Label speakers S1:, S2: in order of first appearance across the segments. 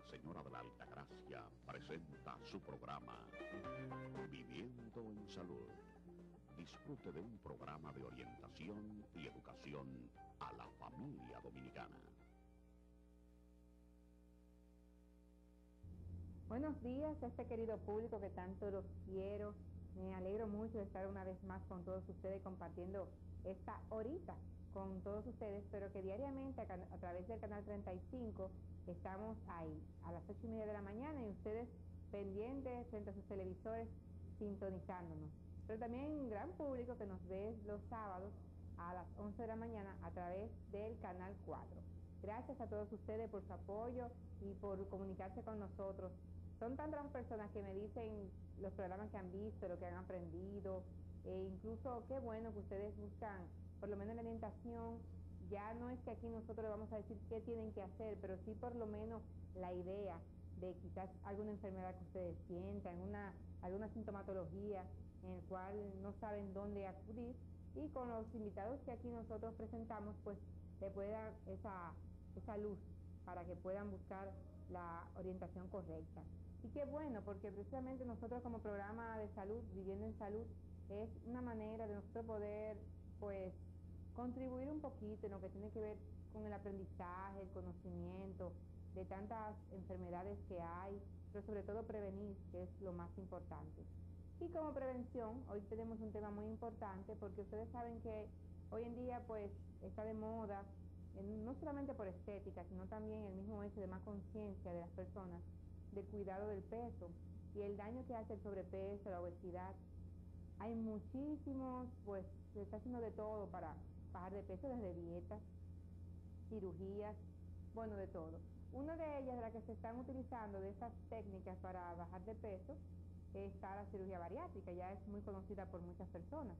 S1: Señora de la Altagracia presenta su programa Viviendo en Salud. Disfrute de un programa de orientación y educación a la familia dominicana.
S2: Buenos días a este querido público que tanto los quiero. Me alegro mucho de estar una vez más con todos ustedes compartiendo esta horita con todos ustedes, pero que diariamente a través del canal 35 estamos ahí a las 8:30 de la mañana y ustedes pendientes frente a sus televisores sintonizándonos. Pero también un gran público que nos ve los sábados a las 11 de la mañana a través del canal 4. Gracias a todos ustedes por su apoyo y por comunicarse con nosotros. Son tantas las personas que me dicen los programas que han visto, lo que han aprendido, e incluso qué bueno que ustedes buscan por lo menos la orientación. Ya no es que aquí nosotros le vamos a decir qué tienen que hacer, pero sí por lo menos la idea de quizás alguna enfermedad que ustedes sientan, alguna sintomatología en el cual no saben dónde acudir, y con los invitados que aquí nosotros presentamos, pues le puede dar esa luz para que puedan buscar la orientación correcta. Y qué bueno, porque precisamente nosotros como programa de salud, Viviendo en Salud, es una manera de nosotros poder, pues, contribuir un poquito en lo que tiene que ver con el aprendizaje, el conocimiento de tantas enfermedades que hay, pero sobre todo prevenir, que es lo más importante. Y como prevención, hoy tenemos un tema muy importante, porque ustedes saben que hoy en día, pues, está de moda, no solamente por estética, sino también el mismo hecho de más conciencia de las personas, del cuidado del peso y el daño que hace el sobrepeso, la obesidad. Hay muchísimos, pues se está haciendo de todo para bajar de peso, desde dietas, cirugías, bueno, de todo. Una de ellas, de las que se están utilizando de estas técnicas para bajar de peso, está la cirugía bariátrica, ya es muy conocida por muchas personas.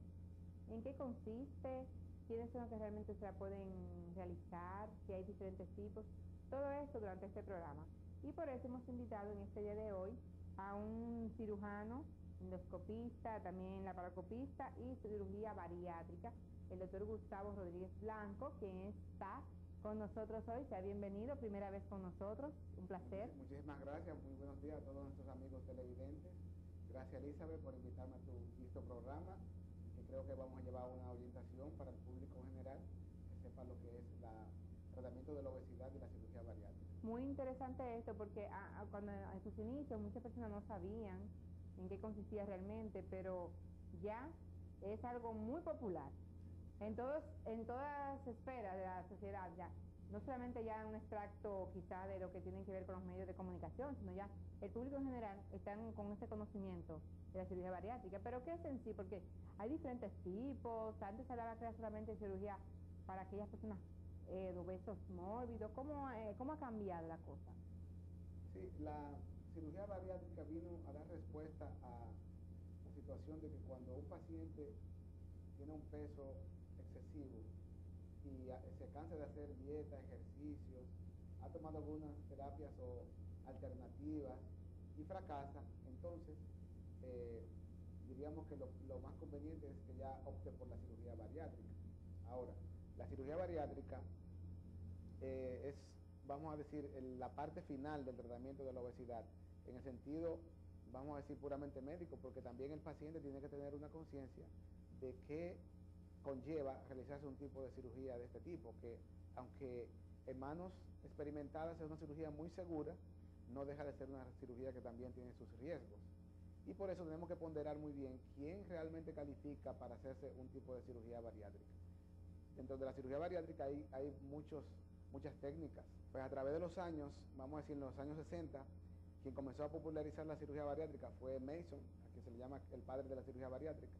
S2: ¿En qué consiste? ¿Quiénes son los que realmente se la pueden realizar? Si hay diferentes tipos. Todo esto durante este programa. Y por eso hemos invitado en este día de hoy a un cirujano, endoscopista, también laparoscopista y cirugía bariátrica, el doctor Gustavo Rodríguez Blanco, quien está con nosotros hoy. Sea bienvenido, primera vez con nosotros, un placer.
S3: Muchísimas gracias, muy buenos días a todos nuestros amigos televidentes. Gracias, Elizabeth, por invitarme a tu visto programa, que creo que vamos a llevar una orientación para el público general, que sepa lo que es el tratamiento de la obesidad y la cirugía bariátrica.
S2: Muy interesante esto, porque cuando en sus inicios muchas personas no sabían en qué consistía realmente, pero ya es algo muy popular en todas las esferas de la sociedad. Ya no solamente ya un extracto quizá de lo que tienen que ver con los medios de comunicación, sino ya el público en general están con este conocimiento de la cirugía bariátrica. Pero ¿qué es en sí? Porque hay diferentes tipos. Antes se hablaba que era solamente cirugía para aquellas personas de obesos mórbidos. ¿Cómo ha cambiado la cosa?
S3: Sí, la cirugía bariátrica vino a dar respuesta a la situación de que cuando un paciente tiene un peso excesivo y se cansa de hacer dieta, ejercicios, ha tomado algunas terapias o alternativas y fracasa, entonces diríamos que lo más conveniente es que ya opte por la cirugía bariátrica. Ahora, la cirugía bariátrica es, vamos a decir, la parte final del tratamiento de la obesidad, en el sentido, vamos a decir, puramente médico, porque también el paciente tiene que tener una conciencia de que conlleva realizarse un tipo de cirugía de este tipo, que aunque en manos experimentadas es una cirugía muy segura, no deja de ser una cirugía que también tiene sus riesgos. Y por eso tenemos que ponderar muy bien quién realmente califica para hacerse un tipo de cirugía bariátrica. Dentro de la cirugía bariátrica hay muchas técnicas. Pues a través de los años, vamos a decir en los años 60, quien comenzó a popularizar la cirugía bariátrica fue Mason, a quien se le llama el padre de la cirugía bariátrica.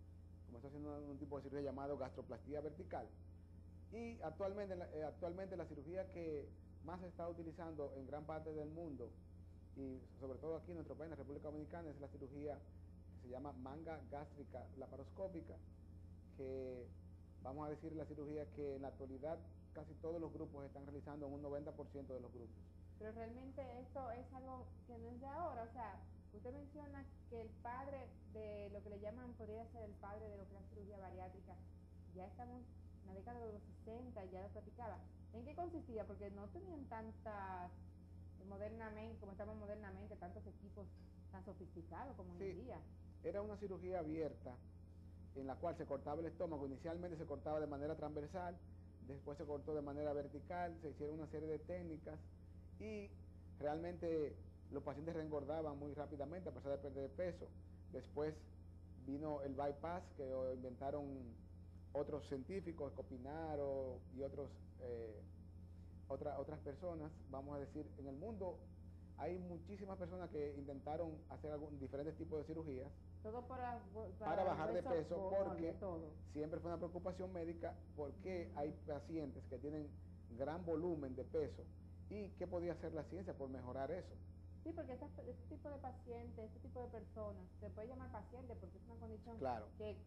S3: Comenzó haciendo un tipo de cirugía llamado gastroplastía vertical. Y actualmente la cirugía que más se está utilizando en gran parte del mundo, y sobre todo aquí en nuestro país, en la República Dominicana, es la cirugía que se llama manga gástrica laparoscópica, que vamos a decir la cirugía que en la actualidad casi todos los grupos están realizando, en un 90% de los grupos.
S2: Pero realmente esto es algo que no es de ahora. O sea, usted menciona que el padre de lo que le llaman, podría ser el padre de lo que es la cirugía bariátrica, ya estamos en la década de los 60, ya lo platicaba. ¿En qué consistía? Porque no tenían tantas modernamente, como estamos modernamente, tantos equipos tan sofisticados como hoy en
S3: Sí,
S2: día.
S3: era una cirugía abierta en la cual se cortaba el estómago. Inicialmente se cortaba de manera transversal, después se cortó de manera vertical, se hicieron una serie de técnicas y realmente los pacientes reengordaban muy rápidamente a pesar de perder peso. Después vino el bypass que inventaron otros científicos, Copinaro y otras personas, vamos a decir, en el mundo hay muchísimas personas que intentaron hacer diferentes tipos de cirugías
S2: Todo
S3: para bajar de peso, porque
S2: todo.
S3: siempre fue una preocupación médica, porque hay pacientes que tienen gran volumen de peso y qué podía hacer la ciencia por mejorar eso.
S2: Sí, porque este tipo de pacientes, este tipo de personas, se puede llamar paciente porque es una condición
S3: Claro.
S2: que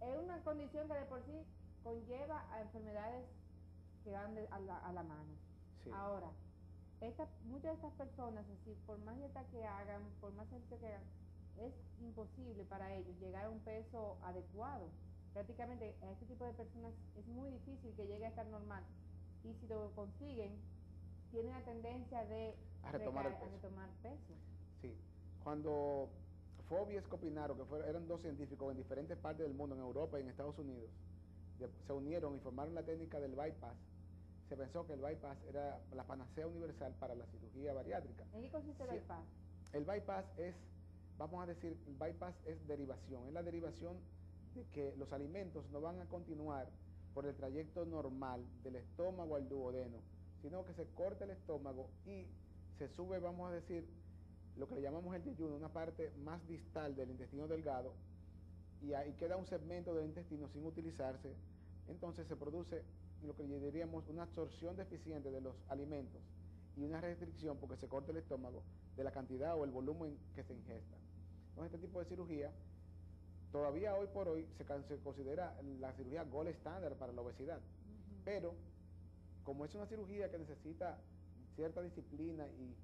S2: es una condición que de por sí conlleva a enfermedades que van a la mano.
S3: Sí.
S2: Ahora, muchas de estas personas, es decir, por más dieta que hagan, por más ejercicio que hagan, es imposible para ellos llegar a un peso adecuado. Prácticamente a este tipo de personas es muy difícil que llegue a estar normal. Y si lo consiguen, tienen la tendencia de
S3: A retomar el
S2: a
S3: peso.
S2: retomar peso.
S3: Sí. Cuando Fobbi y Scopinaro, que eran dos científicos en diferentes partes del mundo, en Europa y en Estados Unidos, se unieron y formaron la técnica del bypass, se pensó que el bypass era la panacea universal para la cirugía bariátrica.
S2: ¿En qué consiste el
S3: Sí.
S2: bypass?
S3: El bypass es, vamos a decir, el bypass es derivación, es la derivación de que los alimentos no van a continuar por el trayecto normal del estómago al duodeno, sino que se corta el estómago y se sube, vamos a decir, lo que le llamamos el yeyuno, una parte más distal del intestino delgado, y ahí queda un segmento del intestino sin utilizarse. Entonces se produce lo que diríamos una absorción deficiente de los alimentos y una restricción, porque se corta el estómago, de la cantidad o el volumen que se ingesta. Entonces este tipo de cirugía todavía hoy por hoy se considera la cirugía gold estándar para la obesidad, pero como es una cirugía que necesita cierta disciplina y,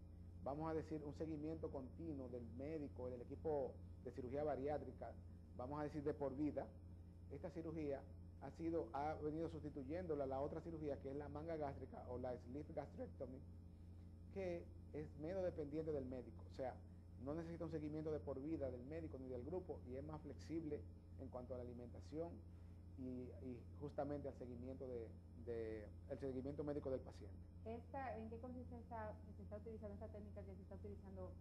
S3: vamos a decir, un seguimiento continuo del médico, del equipo de cirugía bariátrica, vamos a decir de por vida, esta cirugía ha venido sustituyéndola a la otra cirugía, que es la manga gástrica o la sleeve gastrectomy, que es menos dependiente del médico, o sea, no necesita un seguimiento de por vida del médico ni del grupo, y es más flexible en cuanto a la alimentación y justamente al seguimiento el seguimiento médico del paciente.
S2: ¿En qué consiste se está utilizando esta técnica que se está utilizando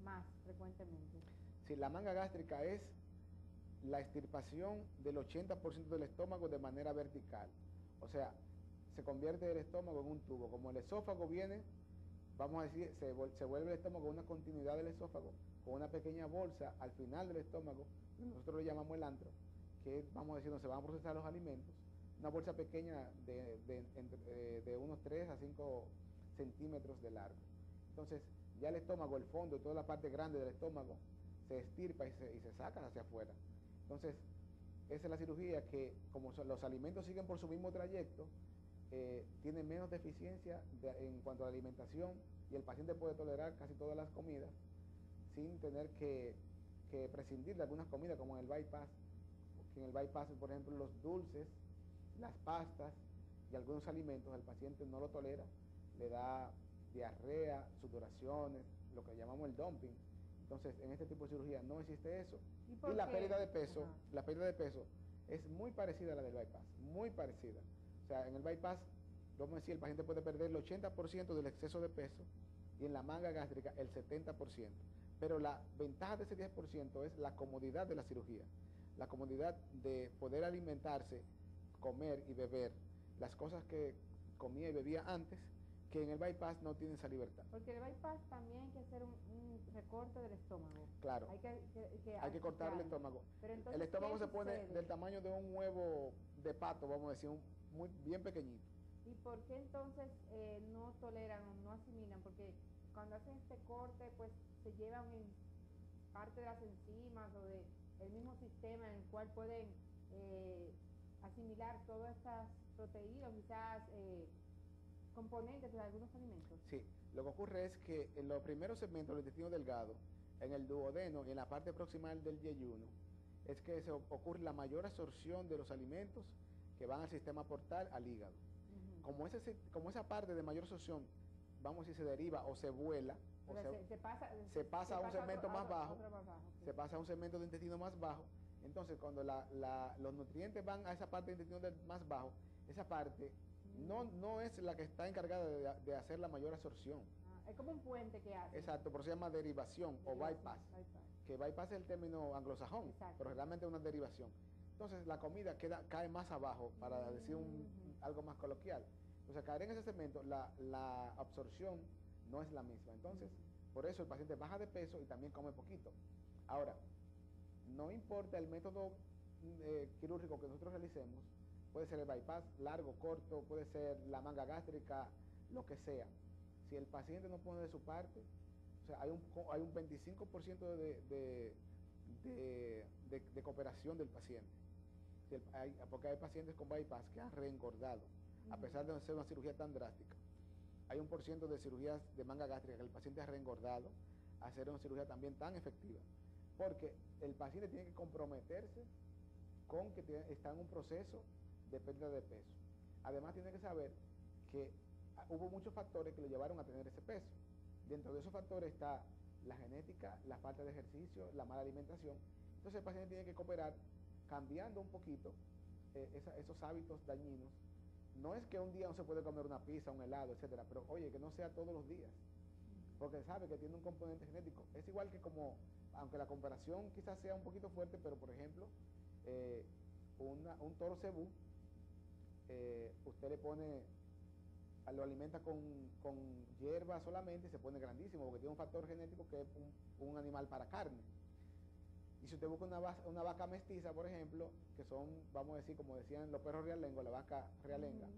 S2: más frecuentemente?
S3: Sí, la manga gástrica es la extirpación del 80% del estómago de manera vertical. O sea, se convierte el estómago en un tubo. Como el esófago viene, vamos a decir, se vuelve el estómago una continuidad del esófago, con una pequeña bolsa al final del estómago, nosotros lo llamamos el antro, que vamos a decir, donde se van a procesar los alimentos, una bolsa pequeña de unos 3 a 5 centímetros de largo. Entonces, ya el estómago, el fondo y toda la parte grande del estómago se estirpa y se saca hacia afuera. Entonces, esa es la cirugía que, como los alimentos siguen por su mismo trayecto, tiene menos deficiencia en cuanto a la alimentación, y el paciente puede tolerar casi todas las comidas sin tener que prescindir de algunas comidas, como en el bypass. En el bypass, por ejemplo, los dulces, las pastas y algunos alimentos, el paciente no lo tolera, le da diarrea, sudoraciones, lo que llamamos el dumping. Entonces, en este tipo de cirugía no existe eso. Y la pérdida de peso, es muy parecida a la del bypass, muy parecida. O sea, en el bypass, vamos a decir, el paciente puede perder el 80% del exceso de peso, y en la manga gástrica el 70%. Pero la ventaja de ese 10% es la comodidad de la cirugía, la comodidad de poder alimentarse, comer y beber las cosas que comía y bebía antes, que en el bypass no tienen esa libertad.
S2: Porque el bypass también hay que hacer un recorte del estómago.
S3: Claro, hay que cortar el estómago.
S2: Pero entonces,
S3: el estómago
S2: ¿qué
S3: se pone
S2: sucede?
S3: del tamaño de un huevo de pato, vamos a decir, muy bien pequeñito.
S2: ¿Y por qué entonces no toleran o no asimilan? Porque cuando hacen este corte, pues se llevan en parte de las enzimas o del mismo sistema en el cual pueden asimilar todas estas proteínas, quizás componentes de algunos alimentos.
S3: Sí, lo que ocurre es que en los primeros segmentos del intestino delgado, en el duodeno y en la parte proximal del yeyuno, es que ocurre la mayor absorción de los alimentos que van al sistema portal, al hígado. Como esa parte de mayor absorción vamos a decir, se deriva o se vuela, o se pasa a un segmento más bajo,
S2: sí.
S3: se pasa a un segmento de intestino más bajo. Entonces, cuando los nutrientes van a esa parte del intestino más bajo, esa parte no es la que está encargada de hacer la mayor absorción.
S2: Es como un puente que hace.
S3: Exacto, por eso se llama derivación o bypass. Que bypass es el término anglosajón, pero realmente es una derivación. Entonces, la comida cae más abajo, para decir algo más coloquial. O sea, caer en ese segmento, la absorción no es la misma. Entonces, por eso el paciente baja de peso y también come poquito. Ahora, no importa el método quirúrgico que nosotros realicemos, puede ser el bypass, largo, corto, puede ser la manga gástrica, lo que sea. Si el paciente no pone de su parte, o sea, hay un 25% de cooperación del paciente. Porque hay pacientes con bypass que han reengordado, a pesar de no ser una cirugía tan drástica. Hay un por ciento de cirugías de manga gástrica que el paciente ha reengordado a hacer una cirugía también tan efectiva. Porque el paciente tiene que comprometerse con que está en un proceso de pérdida de peso. Además, tiene que saber que hubo muchos factores que lo llevaron a tener ese peso. Dentro de esos factores está la genética, la falta de ejercicio, la mala alimentación. Entonces el paciente tiene que cooperar cambiando un poquito esos hábitos dañinos. No es que un día no se puede comer una pizza, un helado, etcétera, pero oye, que no sea todos los días, porque sabe que tiene un componente genético. Es igual que como, aunque la comparación quizás sea un poquito fuerte, pero por ejemplo, un toro cebú, usted le pone, lo alimenta con hierba solamente y se pone grandísimo, porque tiene un factor genético que es un animal para carne. Y si usted busca una vaca mestiza, por ejemplo, que son, vamos a decir, como decían los perros realengo, la vaca realenga,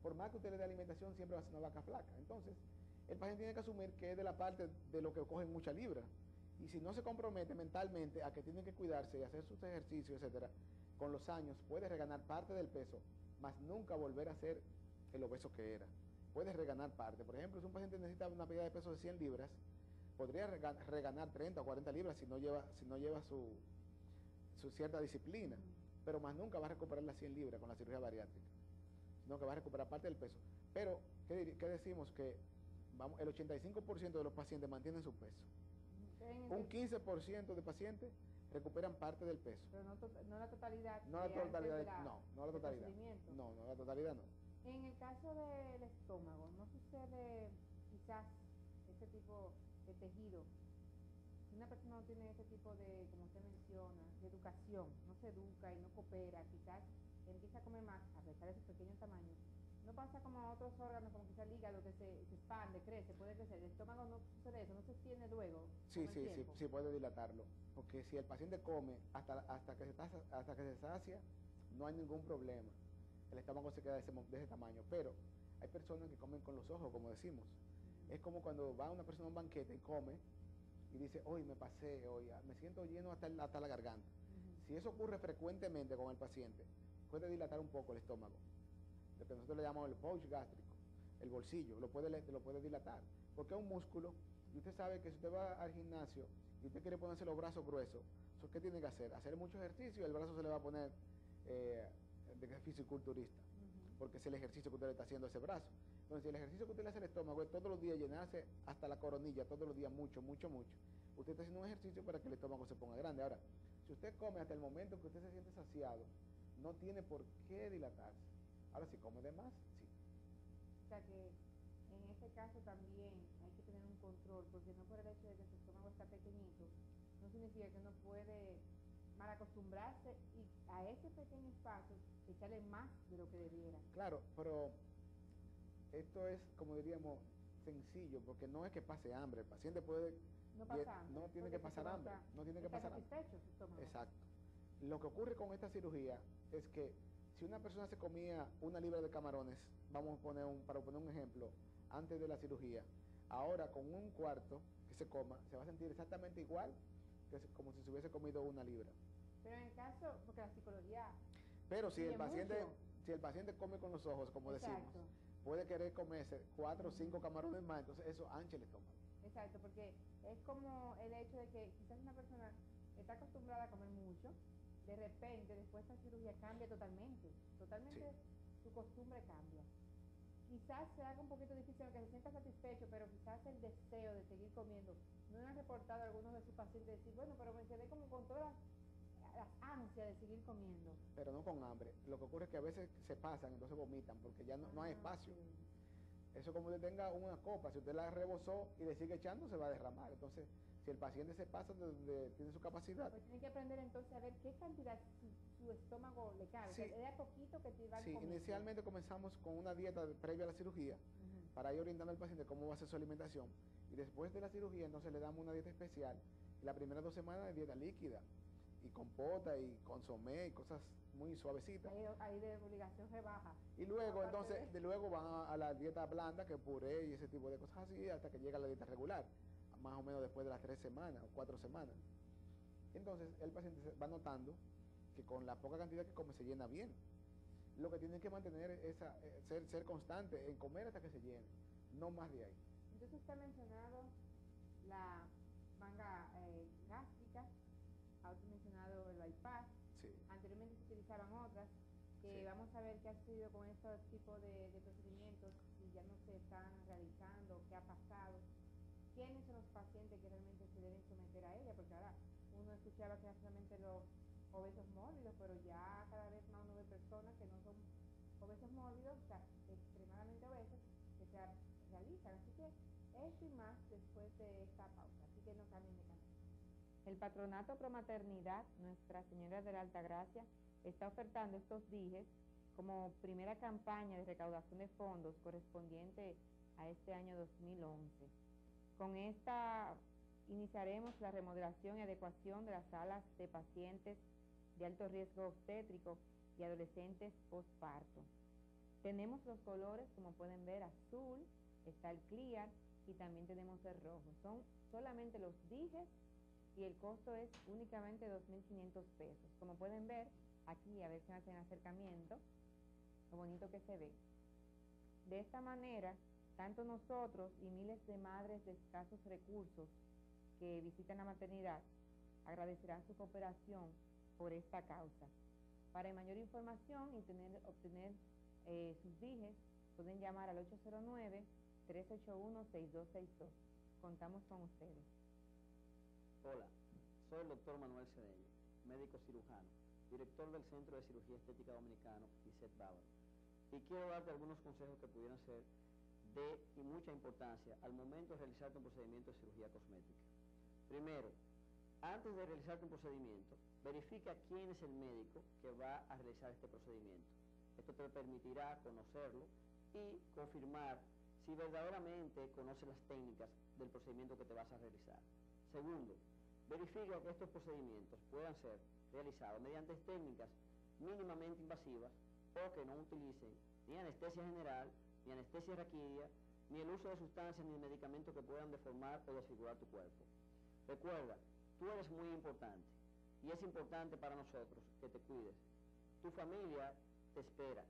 S3: por más que usted le dé alimentación, siempre va a ser una vaca flaca. Entonces, el paciente tiene que asumir que es de la parte de lo que cogen mucha libra. Y si no se compromete mentalmente a que tiene que cuidarse y hacer sus ejercicios, etcétera, con los años puede reganar parte del peso, más nunca volver a ser el obeso que era. Puede reganar parte. Por ejemplo, si un paciente necesita una pérdida de peso de 100 libras, podría reganar 30 o 40 libras si no lleva su cierta disciplina, pero más nunca va a recuperar las 100 libras con la cirugía bariátrica, sino que va a recuperar parte del peso. Pero, ¿qué decimos? Que el 85% de los pacientes mantienen su peso. Un 15% de pacientes recuperan parte del peso.
S2: Pero no la totalidad.
S3: No la totalidad, no la totalidad. No, la totalidad no.
S2: En el caso del estómago, ¿no sucede quizás este tipo de tejido? Si una persona no tiene ese tipo de, como usted menciona, de educación, no se educa y no coopera, quizás empieza a comer más, a pesar de su pequeño tamaño. No pasa como a otros órganos, como quizás el hígado, que se expande, crece, puede crecer. El estómago no sucede eso, no se extiende luego.
S3: Sí, puede dilatarlo. Porque si el paciente come hasta que se sacia, no hay ningún problema. El estómago se queda de ese tamaño. Pero hay personas que comen con los ojos, como decimos. Es como cuando va una persona a un banquete y come y dice, hoy me pasé, hoy me siento lleno hasta la garganta. Si eso ocurre frecuentemente con el paciente, puede dilatar un poco el estómago. Lo que nosotros le llamamos el pouch gástrico, el bolsillo, lo puede dilatar. Porque es un músculo y usted sabe que si usted va al gimnasio y usted quiere ponerse los brazos gruesos, ¿qué tiene que hacer? Hacer mucho ejercicio y el brazo se le va a poner de fisiculturista, porque es el ejercicio que usted le está haciendo a ese brazo. Entonces, si el ejercicio que usted le hace al estómago es todos los días llenarse hasta la coronilla, todos los días mucho, usted está haciendo un ejercicio para que el estómago se ponga grande. Ahora, si usted come hasta el momento que usted se siente saciado, no tiene por qué dilatarse. Ahora, si come de más, sí.
S2: O sea que en este caso también hay que tener un control, porque no por el hecho de que su estómago está pequeñito, no significa que uno puede mal acostumbrarse y a ese pequeño espacio echarle más de lo que debiera.
S3: Claro, pero esto es, como diríamos, sencillo, porque no es que pase hambre. El paciente puede... No tiene que pasar hambre. No tiene que pasar hambre. Exacto. Lo que ocurre con esta cirugía es que si una persona se comía 1 libra de camarones, vamos a poner para poner un ejemplo, antes de la cirugía, ahora con 1/4 que se coma, se va a sentir exactamente igual que como si se hubiese comido 1 libra.
S2: Pero en el caso, porque la psicología...
S3: Pero si el paciente come con los ojos, como decimos, puede querer comerse 4 o 5 camarones más, entonces eso ancha el estómago.
S2: Exacto, porque es como el hecho de que quizás una persona está acostumbrada a comer mucho, de repente, después de esta cirugía cambia totalmente, su costumbre cambia. quizás se haga un poquito difícil, que se sienta satisfecho, pero quizás el deseo de seguir comiendo. No han reportado algunos de sus pacientes decir, bueno, pero me quedé como con todas las ansias de seguir comiendo.
S3: Pero no con hambre. Lo que ocurre es que a veces se pasan, entonces vomitan, porque ya no hay espacio.
S2: Sí.
S3: Eso como usted tenga una copa, si usted la rebosó y le sigue echando, se va a derramar. Entonces, si el paciente se pasa de donde tiene su capacidad.
S2: Pues tiene que aprender entonces a ver qué cantidad su estómago le cabe.
S3: Sí.
S2: Es de a poquito que te van
S3: Sí,
S2: comiendo.
S3: inicialmente comenzamos con una dieta previa a la cirugía, para ir orientando al paciente cómo va a ser su alimentación. Y después de la cirugía, entonces le damos una dieta especial. Y las primeras 2 semanas de dieta líquida, y compota, y consomé, y cosas muy suavecitas.
S2: Ahí de obligación rebaja.
S3: Y luego,
S2: Aparte
S3: entonces, de luego van a la dieta blanda, que puré y ese tipo de cosas así, hasta que llega a la dieta regular, más o menos después de las 3 semanas o 4 semanas. Entonces, el paciente va notando que con la poca cantidad que come se llena bien. Lo que tienen que mantener es ser constante en comer hasta que se llene, no más de ahí.
S2: Entonces usted ha mencionado la manga gástrica, ha mencionado el bypass,
S3: Sí.
S2: anteriormente se utilizaban otras,
S3: Sí.
S2: vamos a ver qué ha sucedido con estos tipos de procedimientos, si ya no se están realizando, qué ha pasado, quiénes son los pacientes que realmente se deben someter a ella, porque ahora uno escuchaba que eran solamente los obesos mórbidos, pero ya cada vez más uno ve personas que no son obesos mórbidos, o sea, extremadamente obesos, que se realizan. Así que esto y más después de esta pausa, así que no cambien de canal. El Patronato Pro Maternidad Nuestra Señora de la Altagracia está ofertando estos dijes como primera campaña de recaudación de fondos correspondiente a este año 2011. Con esta iniciaremos la remodelación y adecuación de las salas de pacientes de alto riesgo obstétrico y adolescentes postparto. Tenemos los colores, como pueden ver, azul, está el clear y también tenemos el rojo. Son solamente los dijes y el costo es únicamente 2.500 pesos. Como pueden ver, aquí a ver si hacen acercamiento, lo bonito que se ve. De esta manera, tanto nosotros y miles de madres de escasos recursos que visitan la maternidad agradecerán su cooperación por esta causa. Para mayor información y obtener sus dijes, pueden llamar al 809-381-6262. Contamos con ustedes.
S4: Hola, soy el doctor Manuel Cedeño, médico cirujano, director del Centro de Cirugía Estética Dominicano, ISET Bávaro, y quiero darte algunos consejos que pudieran ser de mucha importancia al momento de realizarte un procedimiento de cirugía cosmética. Primero, antes de realizarte un procedimiento, verifica quién es el médico que va a realizar este procedimiento. Esto te permitirá conocerlo y confirmar si verdaderamente conoce las técnicas del procedimiento que te vas a realizar. Segundo, verifica que estos procedimientos puedan ser realizados mediante técnicas mínimamente invasivas o que no utilicen ni anestesia general, ni anestesia raquídea, ni el uso de sustancias ni de medicamentos que puedan deformar o desfigurar tu cuerpo. Recuerda, tú eres muy importante y es importante para nosotros que te cuides. Tu familia te espera.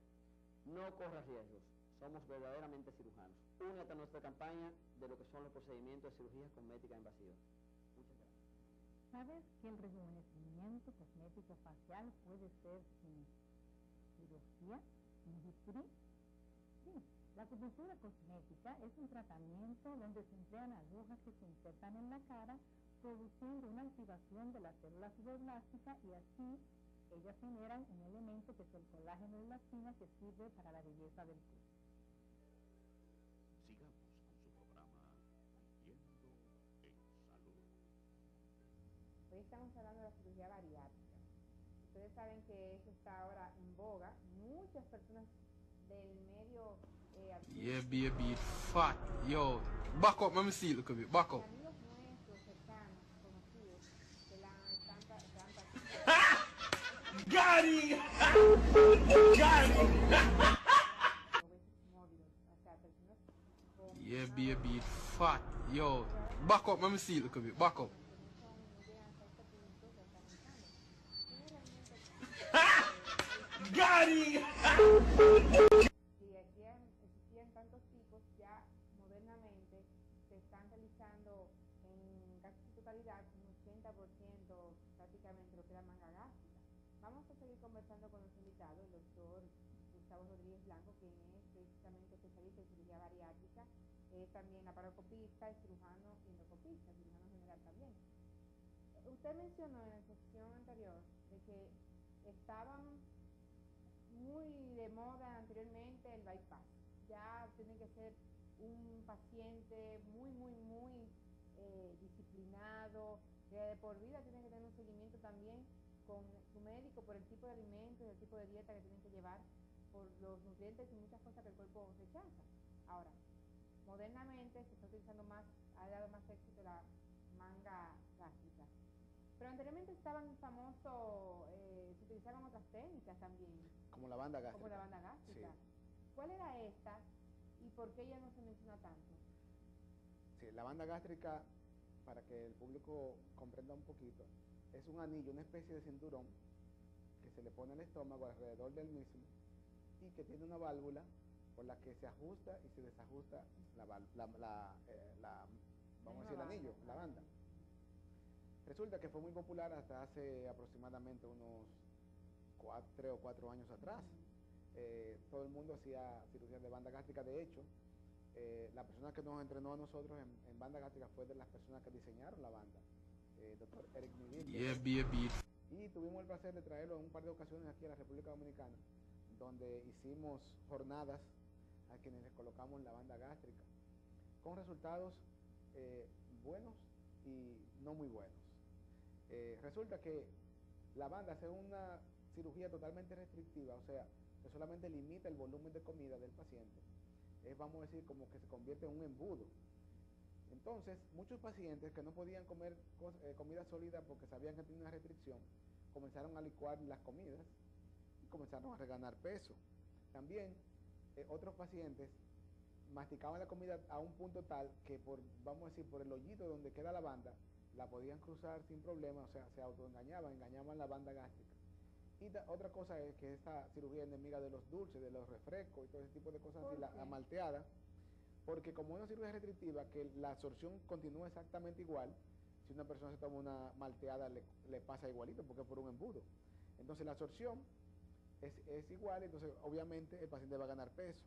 S4: No corras riesgos. Somos verdaderamente cirujanos. Únete a nuestra campaña de lo que son los procedimientos de cirugía cosmética invasiva. Muchas gracias.
S5: ¿Sabes que el rejuvenecimiento cosmético facial puede ser sin cirugía, sin bisturí? Sí, la acupuntura cosmética es un tratamiento donde se emplean agujas que se insertan en la cara, produciendo una activación de las células fibroblásticas y así ellas generan un elemento que es el colágeno de elastina que sirve para la belleza del cuerpo.
S1: Sigamos con su programa Viviendo en Salud.
S2: Hoy estamos hablando de la cirugía bariátrica. Ustedes saben que eso está ahora en boga. Muchas personas del medio
S6: Yeah, baby, fat. Yo, back up, let me see it, look a bit. Back up.
S2: amigos nuestros cercanos, conocidos, que la están
S6: Got it! Got it!
S2: móviles, o sea, personas con
S6: Yeah, baby, fat. Yo, back up, let me see it, look a bit. Back up.
S2: que no llegan hasta este punto que están usando. Tiene realmente
S6: Got it!
S2: si existían tantos tipos, ya modernamente se están realizando en casi su totalidad un 80% prácticamente lo que es la manga gástrica. Vamos a seguir conversando con nuestro invitado, el doctor Gustavo Rodríguez Blanco, quien es precisamente especialista en cirugía bariátrica, es también laparoscopista, es cirujano y endoscopista, cirujano general también. Usted mencionó en la sección anterior de que estaban muy de moda anteriormente el bypass. Ya tiene que ser un paciente muy disciplinado, que de por vida tiene que tener un seguimiento también con su médico por el tipo de alimentos, el tipo de dieta que tienen que llevar, por los nutrientes y muchas cosas que el cuerpo rechaza. Ahora, modernamente se está utilizando más, ha dado más éxito la manga gástrica. Pero anteriormente estaban famosos, se utilizaban otras técnicas también.
S3: Como la banda gástrica.
S2: Como la banda gástrica.
S3: Sí.
S2: ¿Cuál era esta y por qué ya no se menciona tanto?
S3: Sí, la banda gástrica, para que el público comprenda un poquito, es un anillo, una especie de cinturón que se le pone al estómago alrededor del mismo y que tiene una válvula por la que se ajusta y se desajusta vamos a decir, el anillo, la banda. Resulta que fue muy popular hasta hace aproximadamente unos 3 o 4 años atrás. Todo el mundo hacía cirugías de banda gástrica. De hecho, la persona que nos entrenó a nosotros en banda gástrica fue de las personas que diseñaron la banda, doctor Eric Miguel.
S6: Yeah, baby.
S3: Y tuvimos el placer de traerlo en un par de ocasiones aquí a la República Dominicana, donde hicimos jornadas a quienes les colocamos la banda gástrica, con resultados buenos y no muy buenos. Resulta que la banda hace una cirugía totalmente restrictiva, o sea, que solamente limita el volumen de comida del paciente. Es, vamos a decir, como que se convierte en un embudo. Entonces, muchos pacientes que no podían comer comida sólida porque sabían que tenía una restricción, comenzaron a licuar las comidas y comenzaron a reganar peso. También otros pacientes masticaban la comida a un punto tal que vamos a decir, por el hoyito donde queda la banda, la podían cruzar sin problema, o sea, se autoengañaban, engañaban la banda gástrica. Y otra cosa es que esta cirugía enemiga de los dulces, de los refrescos y todo ese tipo de cosas así, la malteada, porque como es una cirugía restrictiva, que la absorción continúa exactamente igual, si una persona se toma una malteada le pasa igualito, porque es por un embudo. Entonces la absorción es igual, entonces obviamente el paciente va a ganar peso.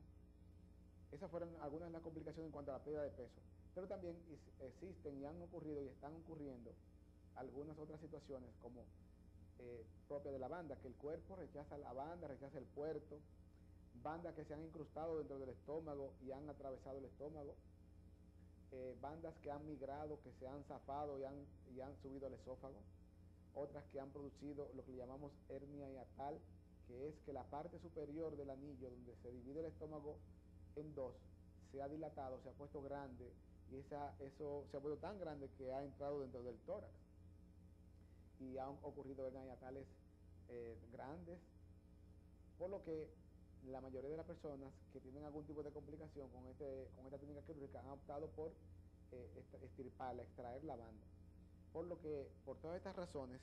S3: Esas fueron algunas de las complicaciones en cuanto a la pérdida de peso. Pero también existen y han ocurrido y están ocurriendo algunas otras situaciones como propias de la banda, que el cuerpo rechaza la banda, rechaza el puerto, bandas que se han incrustado dentro del estómago y han atravesado el estómago, bandas que han migrado, que se han zafado y han subido al esófago, otras que han producido lo que le llamamos hernia hiatal, que es que la parte superior del anillo donde se divide el estómago en dos se ha dilatado, se ha puesto grande y eso se ha puesto tan grande que ha entrado dentro del tórax y han ocurrido hernias hiatales grandes, por lo que la mayoría de las personas que tienen algún tipo de complicación con esta técnica quirúrgica han optado por extirparla, extraer la banda. Por lo que, por todas estas razones,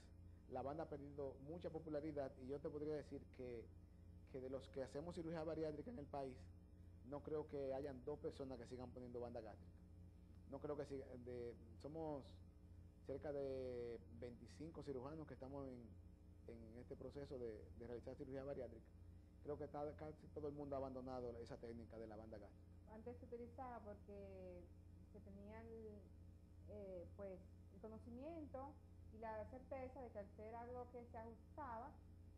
S3: la banda ha perdido mucha popularidad y yo te podría decir que de los que hacemos cirugía bariátrica en el país, no creo que hayan 2 personas que sigan poniendo banda gástrica. No creo que sigan, somos cerca de 25 cirujanos que estamos en este proceso de realizar cirugía bariátrica. Creo que casi todo el mundo ha abandonado esa técnica de la banda gástrica.
S2: Antes se utilizaba porque se tenía pues, el conocimiento y la certeza de que al ser algo que se ajustaba,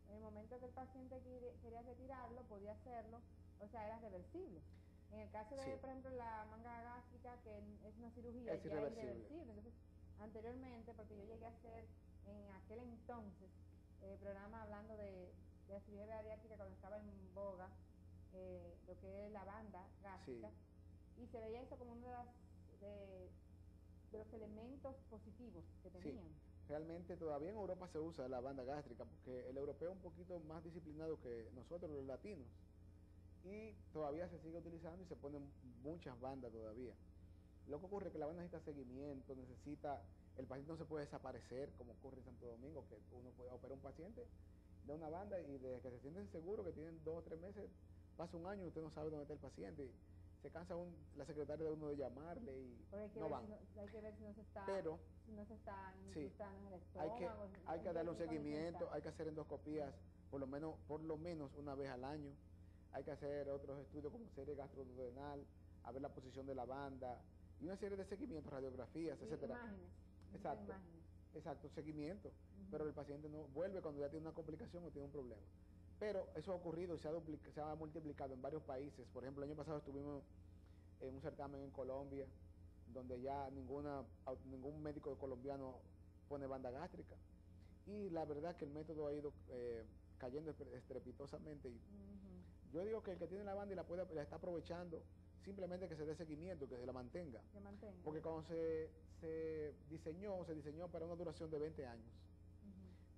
S2: en el momento que el paciente quería retirarlo, podía hacerlo, o sea, era reversible. En el caso de, sí, por ejemplo, la manga gástrica, que es una cirugía,
S3: es irreversible.
S2: Entonces, anteriormente, porque yo llegué a hacer en aquel entonces programa hablando de la cirugía bariátrica cuando estaba en boga, lo que es la banda gástrica, sí, y se veía eso como uno de los elementos positivos que tenían.
S3: Sí. Realmente todavía en Europa se usa la banda gástrica, porque el europeo es un poquito más disciplinado que nosotros los latinos, y todavía se sigue utilizando y se ponen muchas bandas todavía. Lo que ocurre es que la banda necesita seguimiento, el paciente no se puede desaparecer, como ocurre en Santo Domingo, que uno puede operar un paciente de una banda y desde que se sienten seguros que tienen 2 o 3 meses, pasa un año y usted no sabe dónde está el paciente. Se cansa la secretaria de uno de llamarle y no van.
S2: Hay que ver si no se está,
S3: pero
S2: incrustando
S3: sí,
S2: en el estómago.
S3: hay que darle un seguimiento, hay que hacer endoscopías por lo menos una vez al año. hay que hacer otros estudios como serie gastroduodenal, a ver la posición de la banda, y una serie de seguimientos, radiografías, etcétera.
S2: Imágenes.
S3: Exacto.
S2: Imágenes.
S3: Exacto, seguimiento, pero el paciente no vuelve cuando ya tiene una complicación o tiene un problema. Pero eso ha ocurrido y se ha multiplicado en varios países. Por ejemplo, el año pasado estuvimos en un certamen en Colombia, donde ya ningún médico colombiano pone banda gástrica. Y la verdad es que el método ha ido cayendo estrepitosamente. Y yo digo que el que tiene la banda y la está aprovechando, simplemente que se dé seguimiento, que se la mantenga.
S2: Que mantenga.
S3: Porque cuando se diseñó para una duración de 20 años.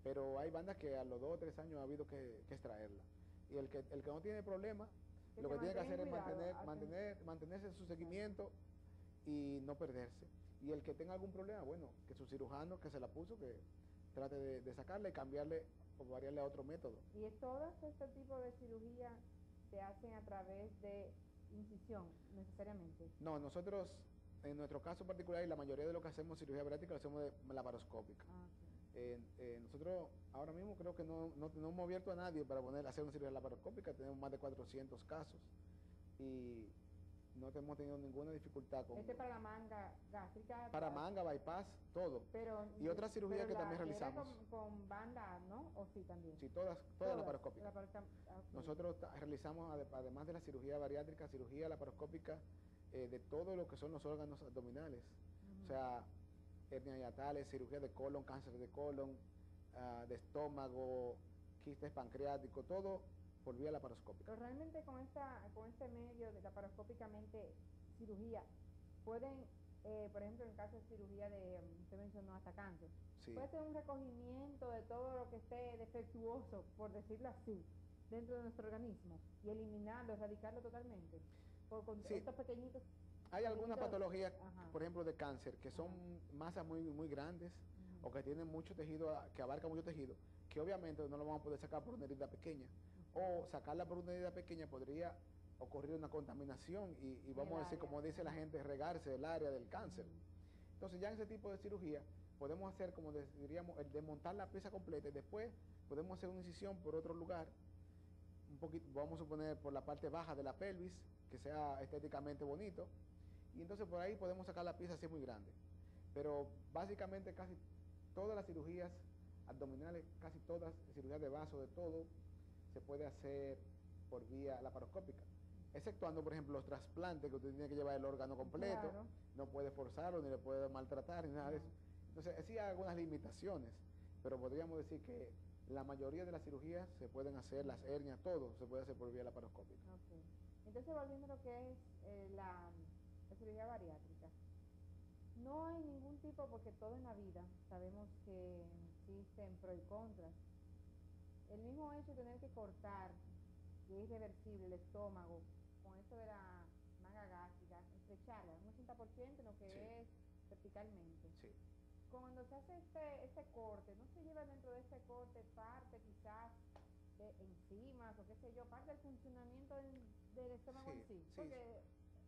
S3: Pero hay bandas que a los 2 o 3 años ha habido que extraerla. Y el que no tiene problema, lo que tiene que hacer es mantenerse en su seguimiento y no perderse. Y el que tenga algún problema, bueno, que su cirujano que se la puso, que trate de sacarla y cambiarle o variarle a otro método.
S2: ¿Y todo este tipo de cirugía se hacen a través de incisión, necesariamente?
S3: No, nosotros, en nuestro caso particular, y la mayoría de lo que hacemos cirugía bariátrica, lo hacemos de laparoscópica. Nosotros ahora mismo creo que no hemos abierto a nadie para hacer una cirugía laparoscópica, tenemos más de 400 casos y no hemos tenido ninguna dificultad con...
S2: Para la manga gástrica.
S3: Para manga, bypass, todo. Y otras cirugías que también realizamos.
S2: Con banda, ¿no? ¿O sí también?
S3: Sí, todas laparoscópicas. Nosotros realizamos, además de la cirugía bariátrica, cirugía laparoscópica de todo lo que son los órganos abdominales. O sea, hernia hiatales, cirugía de colon, cáncer de colon, de estómago, quistes pancreáticos, todo por vía laparoscópica.
S2: Pero realmente con este medio de laparoscópicamente cirugía, pueden, por ejemplo, en caso de cirugía usted mencionó hasta cáncer,
S3: sí,
S2: puede ser un recogimiento de todo lo que esté defectuoso, por decirlo así, dentro de nuestro organismo, y eliminarlo, erradicarlo totalmente, con
S3: sí,
S2: estos pequeñitos.
S3: Hay algunas patologías, por ejemplo, de cáncer, que son masas muy, muy grandes, o que tienen mucho tejido, que abarca mucho tejido, que obviamente no lo vamos a poder sacar por una herida pequeña, o sacarla por una herida pequeña podría ocurrir una contaminación y vamos a decir, como dice la gente, regarse el área del cáncer. Entonces ya en ese tipo de cirugía podemos hacer, como diríamos, el desmontar la pieza completa y después podemos hacer una incisión por otro lugar, un poquito, vamos a suponer por la parte baja de la pelvis, que sea estéticamente bonito, y entonces por ahí podemos sacar la pieza así muy grande. Pero básicamente casi todas las cirugías abdominales, casi todas, cirugías de vaso, de todo, se puede hacer por vía laparoscópica, exceptuando, por ejemplo, los trasplantes, que usted tiene que llevar el órgano completo, claro, no puede forzarlo, ni le puede maltratar, ni nada de eso. Entonces, sí hay algunas limitaciones, pero podríamos decir que la mayoría de las cirugías se pueden hacer, las hernias, todo se puede hacer por vía laparoscópica.
S2: Okay. Entonces, volviendo a lo que es la cirugía bariátrica, no hay ningún tipo, porque todo en la vida sabemos que existen pros y contras. El mismo hecho de tener que cortar, que es irreversible, el estómago, con esto de la manga gástrica, estrecharla un 80% en lo que
S3: sí,
S2: es verticalmente.
S3: Sí.
S2: Cuando se hace este corte, ¿no se lleva dentro de este corte parte quizás de enzimas o qué sé yo, parte del funcionamiento del estómago en sí? Porque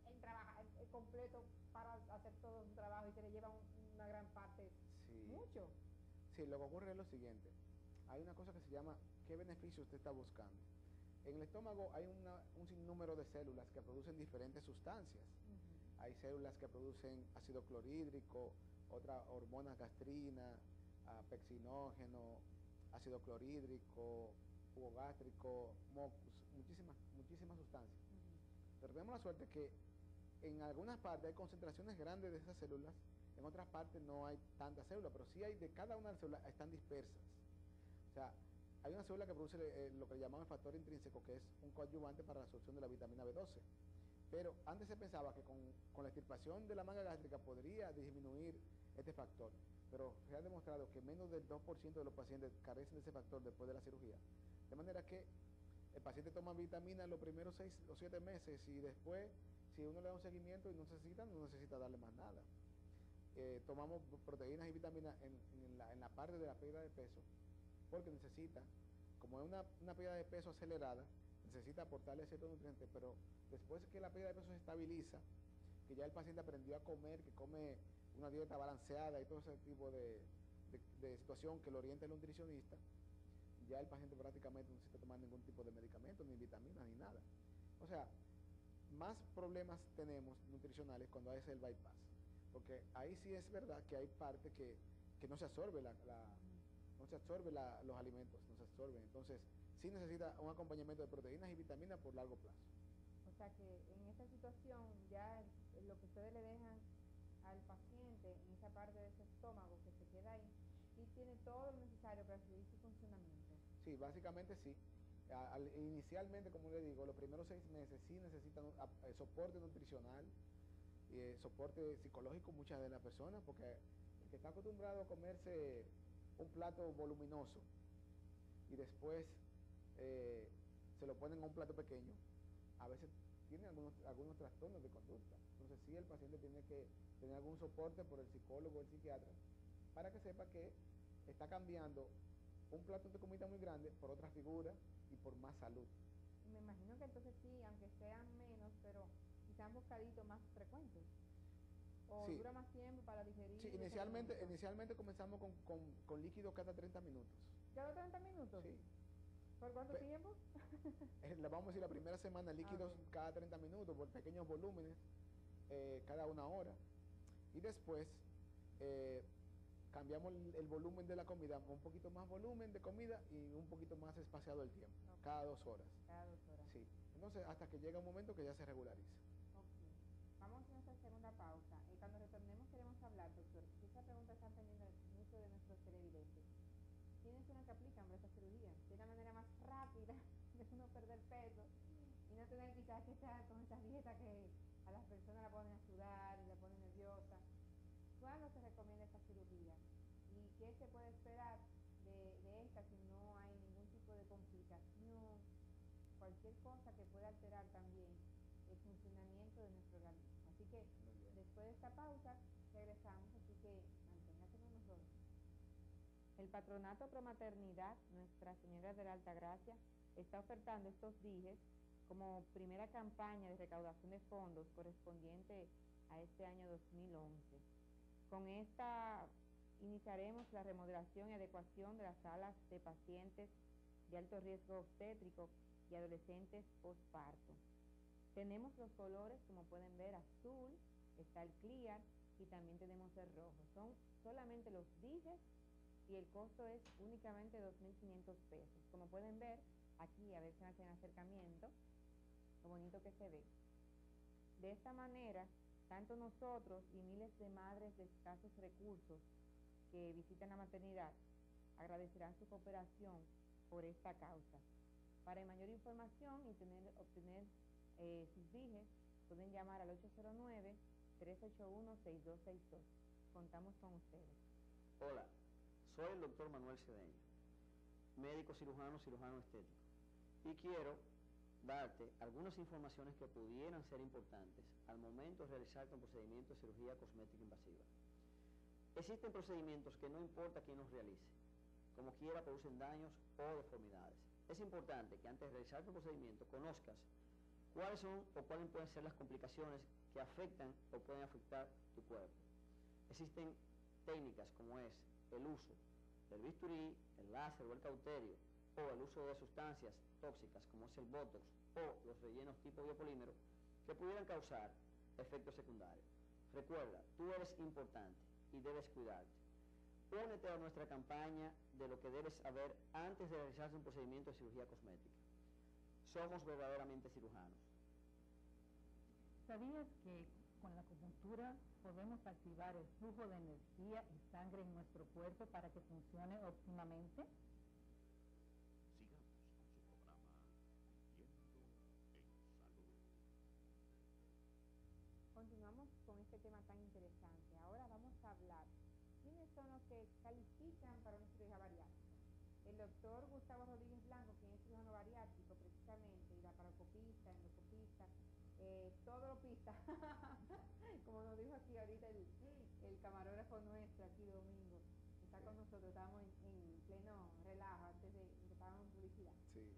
S2: él trabaja completo para hacer todo un trabajo y se le lleva una gran parte, mucho.
S3: Sí, lo que ocurre es lo siguiente. Hay una cosa que se llama, ¿qué beneficio usted está buscando? En el estómago hay un sinnúmero de células que producen diferentes sustancias. Hay células que producen ácido clorhídrico, otras hormonas gastrina, pexinógeno, ácido clorhídrico, jugo gástrico, mucus, muchísimas sustancias. Pero tenemos la suerte que en algunas partes hay concentraciones grandes de esas células, en otras partes no hay tantas células, pero sí hay, de cada una de las células están dispersas. O sea, hay una célula que produce lo que llamamos el factor intrínseco, que es un coadyuvante para la absorción de la vitamina B12. Pero antes se pensaba que con la extirpación de la manga gástrica podría disminuir este factor, pero se ha demostrado que menos del 2% de los pacientes carecen de ese factor después de la cirugía. De manera que el paciente toma vitamina los primeros 6 o 7 meses y después, si uno le da un seguimiento y no necesita darle más nada. Tomamos proteínas y vitaminas en la parte de la pérdida de peso, porque necesita, como es una pérdida de peso acelerada, necesita aportarle ciertos nutrientes, pero después que la pérdida de peso se estabiliza, que ya el paciente aprendió a comer, que come una dieta balanceada y todo ese tipo de situación que lo orienta el nutricionista, ya el paciente prácticamente no necesita tomar ningún tipo de medicamento, ni vitaminas, ni nada. O sea, más problemas tenemos nutricionales cuando hace el bypass, porque ahí sí es verdad que hay parte que no se absorbe no se absorbe los alimentos, no se absorben, entonces sí necesita un acompañamiento de proteínas y vitaminas por largo plazo.
S2: O sea que en esta situación ya lo que ustedes le dejan al paciente en esa parte de ese estómago que se queda ahí, y tiene todo lo necesario para seguir su funcionamiento.
S3: Sí, básicamente sí. Inicialmente, como le digo, los primeros 6 meses sí necesitan soporte nutricional, soporte psicológico muchas de las personas, porque el que está acostumbrado a comerse un plato voluminoso y después se lo ponen a un plato pequeño, a veces tiene algunos trastornos de conducta. Entonces sí, el paciente tiene que tener algún soporte por el psicólogo o el psiquiatra para que sepa que está cambiando un plato de comida muy grande por otra figura y por más salud.
S2: Me imagino que entonces sí, aunque sean menos, pero quizás bocaditos más frecuentes. O
S3: Sí.
S2: dura más tiempo para digerir.
S3: Sí, inicialmente comenzamos con líquido cada 30 minutos.
S2: ¿Cada 30 minutos?
S3: Sí.
S2: ¿Por cuánto tiempo?
S3: Le vamos a decir la primera semana líquidos
S2: Okay.
S3: cada 30 minutos por pequeños volúmenes, cada 1 hora. Y después cambiamos el volumen de la comida, un poquito más volumen de comida y un poquito más espaciado el tiempo,
S2: Okay.
S3: cada 2 horas.
S2: Cada 2 horas.
S3: Sí. Entonces hasta que llega un momento que ya se regulariza.
S2: Okay. Vamos a nuestra segunda pausa. Cuando retornemos queremos hablar, doctor, porque esa pregunta están teniendo muchos de nuestros televidentes. ¿Quiénes son los que aplican para esta cirugía? De una manera más rápida de uno perder peso y no tener quizás que estar con esas dietas que a las personas la ponen a sudar y la ponen nerviosa. ¿Cuándo se recomienda esta cirugía? ¿Y qué se puede esperar de esta si no hay ningún tipo de complicación? Cualquier cosa que pueda alterar también el funcionamiento de nuestro organismo. Así que después de esta pausa regresamos, así que manténgase con nosotros. El Patronato Pro Maternidad Nuestra Señora de la Altagracia está ofertando estos dijes como primera campaña de recaudación de fondos correspondiente a este año 2011. Con esta iniciaremos la remodelación y adecuación de las salas de pacientes de alto riesgo obstétrico y adolescentes postparto. Tenemos los colores, como pueden ver, azul, está el clear y también tenemos el rojo. Son solamente los dijes y el costo es únicamente 2.500 pesos. Como pueden ver, aquí a ver si hacen acercamiento, lo bonito que se ve. De esta manera, tanto nosotros y miles de madres de escasos recursos que visitan la maternidad agradecerán su cooperación por esta causa. Para mayor información y obtener sus dijes, pueden llamar al 809-381-6262. Contamos con ustedes.
S4: Hola, soy el doctor Manuel Cedeño, médico cirujano estético, y quiero darte algunas informaciones que pudieran ser importantes al momento de realizarte un procedimiento de cirugía cosmética invasiva. Existen procedimientos que no importa quién los realice, como quiera producen daños o deformidades. Es importante que antes de realizar tu procedimiento conozcas cuáles son o cuáles pueden ser las complicaciones que afectan o pueden afectar tu cuerpo. Existen técnicas como es el uso del bisturí, el láser o el cauterio, o el uso de sustancias tóxicas como es el botox o los rellenos tipo biopolímero que pudieran causar efectos secundarios. Recuerda, tú eres importante y debes cuidarte. Únete a nuestra campaña de lo que debes saber antes de realizarse un procedimiento de cirugía cosmética. Somos verdaderamente cirujanos.
S5: ¿Sabías que con la acupuntura podemos activar el flujo de energía y sangre en nuestro cuerpo para que funcione óptimamente?
S1: Sigamos con su programa Viviendo en Salud.
S2: Continuamos con este tema tan interesante. Ahora vamos a hablar quiénes son los que califican para una cirugía bariátrica. El doctor Gustavo Rodríguez Blanco, quien es cirujano bariátrico precisamente, y laparoscopista, endoscopista, todopista, como nos dijo aquí ahorita el camarógrafo nuestro aquí Domingo, está con nosotros, estábamos en pleno relajo antes de que estábamos en publicidad.
S3: Sí.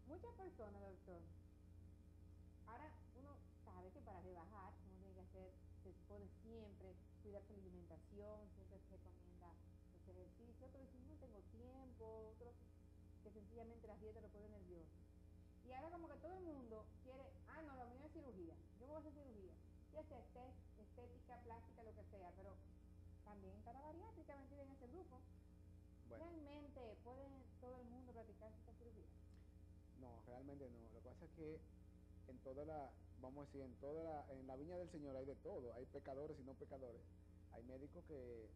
S2: Muchas personas, doctor, ahora uno sabe que para rebajar uno tiene que hacer, se supone siempre, cuidar su alimentación, siempre se recomienda los ejercicios, otros dicen no tengo tiempo, otros que sencillamente las dietas lo ponen nervioso. Y ahora como que todo el mundo quiere, no, lo mío es cirugía, yo voy a hacer cirugía, ya sea estética, plástica, lo que sea, pero también está la bariátrica metida en ese grupo.
S3: Bueno.
S2: ¿Realmente puede todo el mundo practicar esta cirugía?
S3: No, realmente no. Lo que pasa es que en toda la, vamos a decir, en la viña del Señor hay de todo. Hay pecadores y no pecadores. Hay médicos que,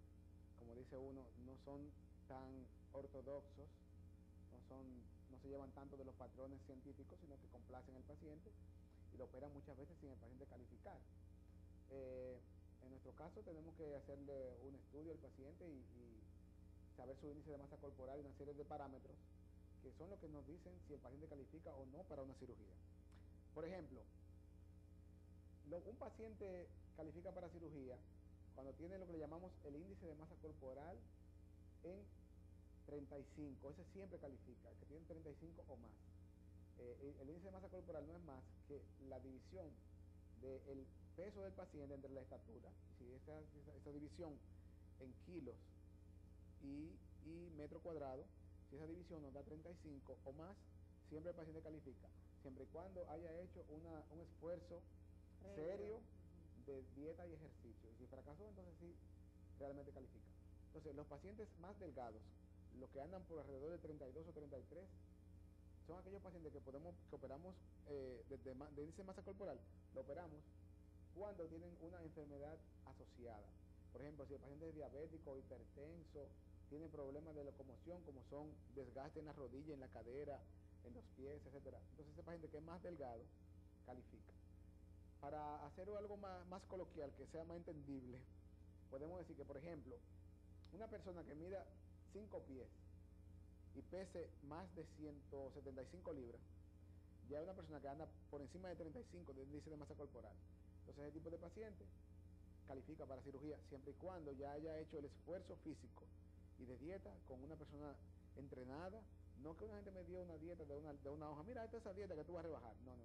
S3: como dice uno, no son tan ortodoxos, no se llevan tanto de los patrones científicos, sino que complacen al paciente y lo operan muchas veces sin el paciente calificar. En nuestro caso tenemos que hacerle un estudio al paciente y saber su índice de masa corporal y una serie de parámetros que son los que nos dicen si el paciente califica o no para una cirugía. Por ejemplo, un paciente califica para cirugía cuando tiene lo que le llamamos el índice de masa corporal en 35, ese siempre califica, que tiene 35 o más. El índice de masa corporal no es más que la división del peso del paciente entre la estatura, si esa división en kilos y metro cuadrado, si esa división nos da 35 o más, siempre el paciente califica, siempre y cuando haya hecho un esfuerzo serio de dieta y ejercicio. Y si fracasó, entonces sí, realmente califica. Entonces, los pacientes más delgados, los que andan por alrededor de 32 o 33, son aquellos pacientes que operamos de índice de masa corporal, lo operamos cuando tienen una enfermedad asociada. Por ejemplo, si el paciente es diabético, hipertenso, tiene problemas de locomoción, como son desgaste en la rodilla, en la cadera, en los pies, etcétera. Entonces, ese paciente que es más delgado, califica. Para hacer algo más coloquial, que sea más entendible, podemos decir que, por ejemplo, una persona que mida 5 pies y pese más de 175 libras, ya es una persona que anda por encima de 35 de índice de masa corporal. Entonces, ese tipo de paciente califica para cirugía siempre y cuando ya haya hecho el esfuerzo físico y de dieta con una persona entrenada. No que una gente me dio una dieta de una hoja, mira, esta es esa dieta que tú vas a rebajar. No.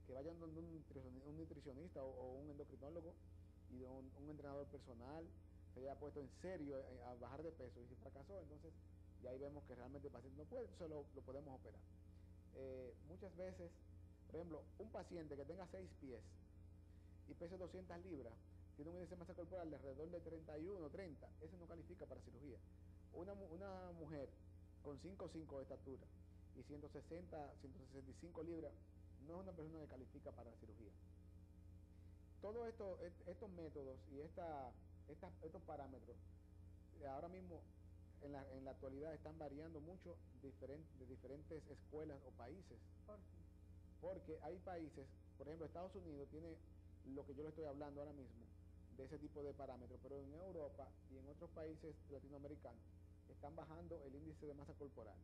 S3: Que vayan donde un nutricionista o un endocrinólogo y de un entrenador personal, se haya puesto en serio a bajar de peso, y si fracasó, entonces ya ahí vemos que realmente el paciente no puede, entonces lo podemos operar. Muchas veces, por ejemplo, un paciente que tenga 6 pies y pese 200 libras, tiene un índice de masa corporal de alrededor de 31, 30, ese no califica para cirugía. Una mujer con 5'5" de estatura y 160, 165 libras, no es una persona que califica para cirugía. Todos estos métodos y estos parámetros, ahora mismo en la actualidad están variando mucho de diferentes escuelas o países.
S2: ¿Por qué?
S3: Porque hay países, por ejemplo, Estados Unidos tiene lo que yo le estoy hablando ahora mismo, de ese tipo de parámetros, pero en Europa y en otros países latinoamericanos están bajando el índice de masa corporal.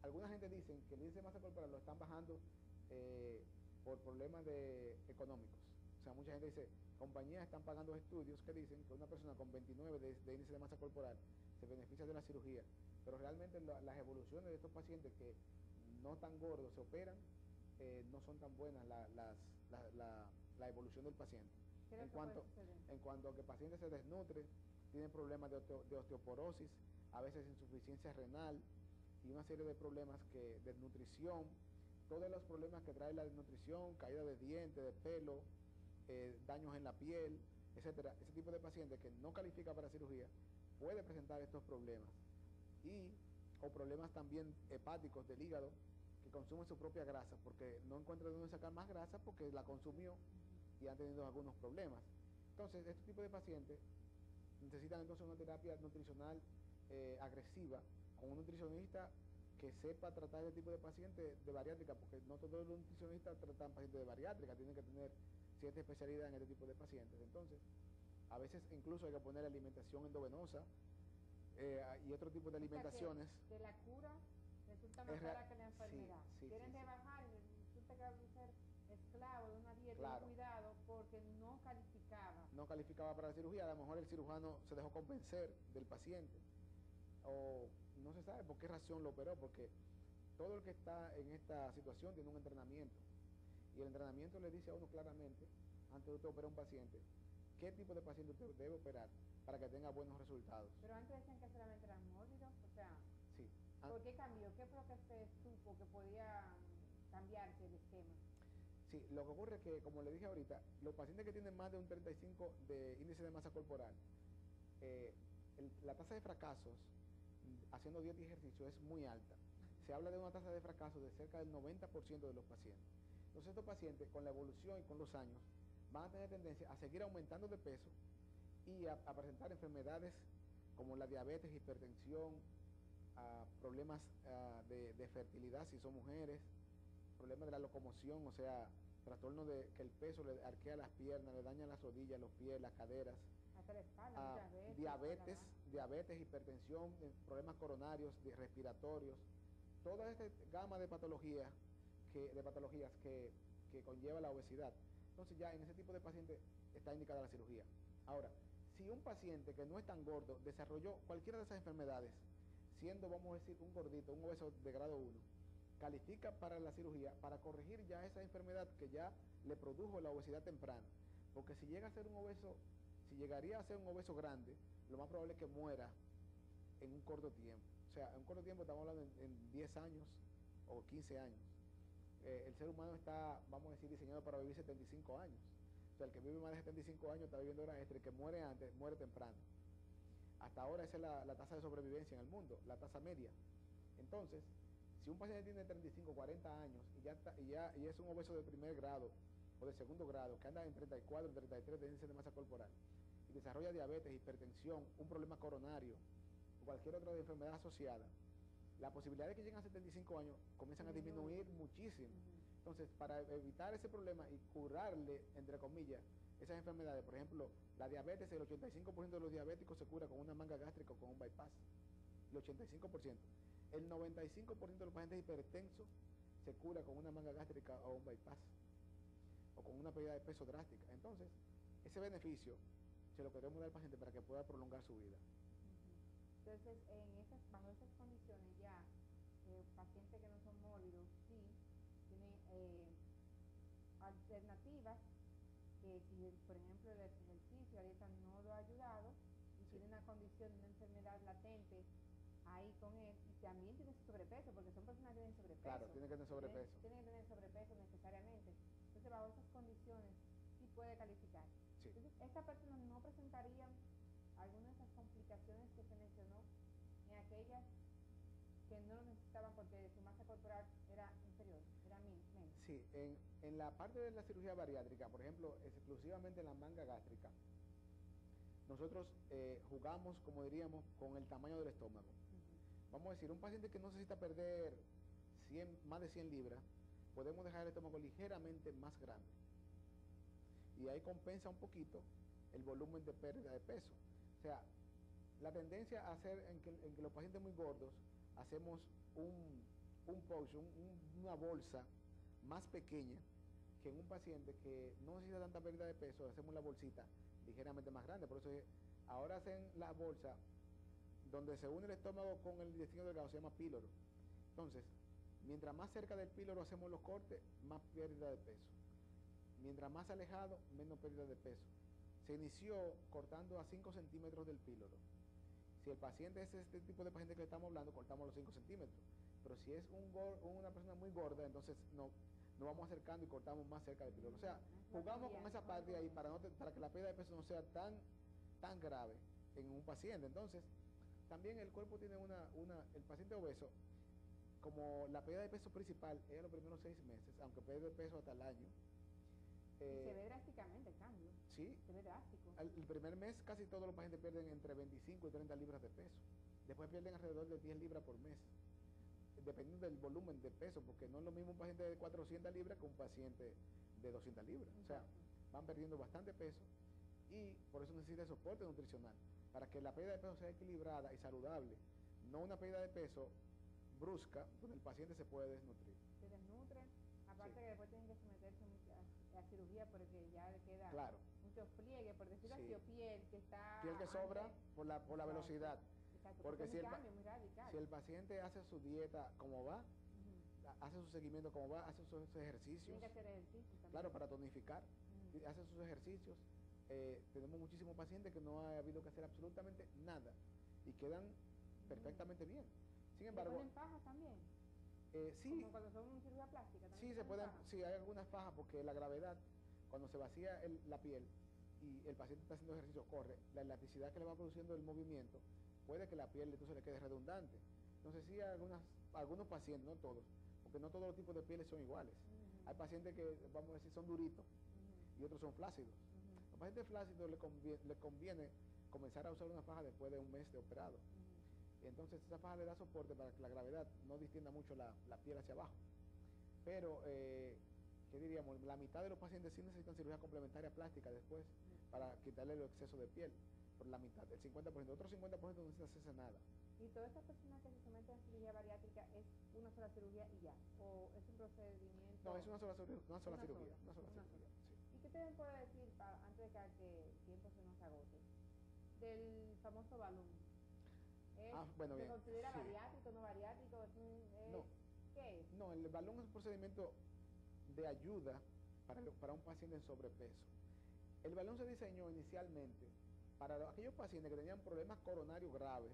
S3: Alguna gente dice que el índice de masa corporal lo están bajando por problemas económicos. O sea, mucha gente dice, compañías están pagando estudios que dicen que una persona con 29 de índice de masa corporal se beneficia de la cirugía, pero realmente las evoluciones de estos pacientes que no tan gordos se operan, no son tan buenas la evolución del paciente. En cuanto a que el paciente se desnutre, tiene problemas de osteoporosis, a veces insuficiencia renal y una serie de problemas de nutrición, todos los problemas que trae la desnutrición, caída de dientes, de pelo, daños en la piel, etcétera. Ese tipo de paciente que no califica para cirugía puede presentar estos problemas o problemas también hepáticos del hígado, que consumen su propia grasa porque no encuentra de dónde sacar más grasa porque la consumió y han tenido algunos problemas. Entonces, este tipo de pacientes necesitan entonces una terapia nutricional agresiva, con un nutricionista que sepa tratar este tipo de pacientes de bariátrica, porque no todos los nutricionistas tratan pacientes de bariátrica, tienen que tener cierta especialidad en este tipo de pacientes. Entonces, a veces incluso hay que poner alimentación endovenosa y otro tipo de alimentaciones.
S2: O sea, que de la cura resulta más cara que la enfermedad. Quieren rebajar y resulta que va a ser esclavo de una dieta, claro, y un cuidado porque no calificaba.
S3: No calificaba para la cirugía, a lo mejor el cirujano se dejó convencer del paciente, o no se sabe por qué razón lo operó, porque todo el que está en esta situación tiene un entrenamiento, y el entrenamiento le dice a uno claramente, antes de usted operar un paciente, qué tipo de paciente usted debe operar para que tenga buenos resultados.
S2: Pero antes decían que solamente eran mórbidos, o sea...
S3: Sí,
S2: ¿Por qué cambió? ¿Qué fue lo que se supo que podía cambiarse el esquema?
S3: Sí, lo que ocurre es que, como le dije ahorita, los pacientes que tienen más de un 35 de índice de masa corporal, la tasa de fracasos haciendo dieta y ejercicio es muy alta. Se habla de una tasa de fracaso de cerca del 90% de los pacientes. Entonces estos pacientes, con la evolución y con los años, van a tener tendencia a seguir aumentando de peso y a presentar enfermedades como la diabetes, hipertensión, problemas de fertilidad si son mujeres, problemas de la locomoción, o sea, trastorno de que el peso le arquea las piernas, le daña las rodillas, los pies, las caderas,
S2: Hasta la espalda, muchas veces.
S3: diabetes, hipertensión, problemas coronarios, respiratorios, toda esta gama de patologías que conlleva la obesidad. Entonces ya en ese tipo de pacientes está indicada la cirugía. Ahora, si un paciente que no es tan gordo desarrolló cualquiera de esas enfermedades, siendo, vamos a decir, un gordito, un obeso de grado 1, califica para la cirugía para corregir ya esa enfermedad que ya le produjo la obesidad temprana. Porque si llega a ser un obeso, si llegaría a ser un obeso grande, lo más probable es que muera en un corto tiempo. O sea, en un corto tiempo estamos hablando en 10 años o 15 años. El ser humano está, vamos a decir, diseñado para vivir 75 años. O sea, el que vive más de 75 años está viviendo horas extra, el que muere antes, muere temprano. Hasta ahora esa es la tasa de sobrevivencia en el mundo, la tasa media. Entonces, si un paciente tiene 35, 40 años y es un obeso de primer grado o de segundo grado, que anda en 34, 33 de índice de masa corporal, y desarrolla diabetes, hipertensión, un problema coronario o cualquier otra enfermedad asociada, la posibilidad de que lleguen a 75 años comienzan a disminuir muchísimo. Entonces, para evitar ese problema y curarle, entre comillas, esas enfermedades, por ejemplo, la diabetes, el 85% de los diabéticos se cura con una manga gástrica o con un bypass. El 85%. El 95% de los pacientes hipertensos se cura con una manga gástrica o un bypass, o con una pérdida de peso drástica. Entonces, ese beneficio se lo queremos dar al paciente para que pueda prolongar su vida.
S2: Entonces, bajo esas condiciones ya, pacientes que no son mórbidos, sí, tienen alternativas que si, por ejemplo, el ejercicio ahorita no lo ha ayudado y tiene una condición, una enfermedad latente ahí con él, y también tiene sobrepeso, porque son personas que tienen sobrepeso.
S3: Claro, tiene que tener sobrepeso.
S2: Tienen que tener sobrepeso necesariamente. Entonces, bajo esas condiciones, sí puede calificar.
S3: Sí.
S2: Entonces, esta persona no presentaría algunas de esas complicaciones que se mencionó en aquellas que no lo necesitaban porque su masa corporal era inferior, era menos.
S3: Sí, en la parte de la cirugía bariátrica, por ejemplo, exclusivamente en la manga gástrica, nosotros jugamos, como diríamos, con el tamaño del estómago. Vamos a decir, un paciente que no necesita perder más de 100 libras, podemos dejar el estómago ligeramente más grande. Y ahí compensa un poquito el volumen de pérdida de peso. O sea, la tendencia a hacer en que los pacientes muy gordos hacemos un pouch, una bolsa más pequeña que en un paciente que no necesita tanta pérdida de peso, hacemos la bolsita ligeramente más grande. Por eso ahora hacen la bolsa donde se une el estómago con el intestino delgado, se llama píloro. Entonces, mientras más cerca del píloro hacemos los cortes, más pérdida de peso. Mientras más alejado, menos pérdida de peso. Se inició cortando a 5 centímetros del píloro. Si el paciente es este tipo de paciente que estamos hablando, cortamos los 5 centímetros. Pero si es una persona muy gorda, entonces nos vamos acercando y cortamos más cerca del píloro. O sea, jugamos con esa parte ahí para que la pérdida de peso no sea tan grave en un paciente. Entonces, también el cuerpo tiene el paciente obeso, como la pérdida de peso principal es los primeros 6 meses, aunque pierde peso hasta el año.
S2: Y se ve drásticamente el cambio.
S3: Sí.
S2: Se ve drástico.
S3: El primer mes casi todos los pacientes pierden entre 25 y 30 libras de peso. Después pierden alrededor de 10 libras por mes, dependiendo del volumen de peso, porque no es lo mismo un paciente de 400 libras que un paciente de 200 libras. O sea, van perdiendo bastante peso y por eso necesita soporte nutricional, para que la pérdida de peso sea equilibrada y saludable, no una pérdida de peso brusca donde el paciente se puede desnutrir.
S2: Se desnutre, aparte
S3: Sí.
S2: que después tienen que someterse a cirugía porque ya le queda
S3: Claro.
S2: muchos pliegues, por decirlo
S3: Sí.
S2: así, o piel que está...
S3: Piel que sobra
S2: antes.
S3: por la
S2: Exacto.
S3: velocidad.
S2: Exacto,
S3: Porque
S2: es
S3: si
S2: un
S3: el,
S2: cambio muy radical.
S3: si el paciente hace su dieta como va, hace su seguimiento como va, hace sus ejercicios,
S2: Tienen que hacer ejercicio también.
S3: claro, para tonificar, hace sus ejercicios. Tenemos muchísimos pacientes que no ha habido que hacer absolutamente nada y quedan perfectamente bien. Sin
S2: ¿Le
S3: embargo,
S2: ponen fajas también?
S3: sí,
S2: Como cuando son cirugía plástica.
S3: sí
S2: ¿también
S3: se
S2: ponen
S3: pueden,
S2: fajas?
S3: sí hay algunas fajas porque la gravedad, cuando se vacía la piel y el paciente está haciendo ejercicio, corre, la elasticidad que le va produciendo el movimiento puede que la piel entonces le quede redundante. Entonces sí hay algunos pacientes, no todos, porque no todos los tipos de pieles son iguales.
S2: Ujú,
S3: Hay pacientes que, vamos a decir, son duritos
S2: ujú,
S3: y otros son flácidos.
S2: ujú,
S3: Los pacientes flácidos le conviene comenzar a usar una faja después de un mes de operado.
S2: ujú.
S3: Entonces esa faja le da soporte para que la gravedad no distienda mucho la piel hacia abajo. Pero, ¿qué diríamos? La mitad de los pacientes sí necesitan cirugía complementaria plástica después para quitarle el exceso de piel. Por la mitad, el 50%. Otro 50% no necesita hacerse nada.
S2: ¿Y todas estas personas que se someten a cirugía bariátrica es una sola cirugía y ya? ¿O es un procedimiento?
S3: No, es una sola cirugía. Una sola
S2: Una
S3: cirugía.
S2: sola.
S3: Sí.
S2: ¿Y qué te puede decir, antes de que el tiempo se nos agote, del famoso balón?
S3: Bueno,
S2: ¿Se
S3: bien.
S2: considera
S3: Sí.
S2: bariátrico, no bariátrico?
S3: No.
S2: ¿Qué es?
S3: No, el balón es un procedimiento de ayuda para un paciente en sobrepeso. El balón se diseñó inicialmente para aquellos pacientes que tenían problemas coronarios graves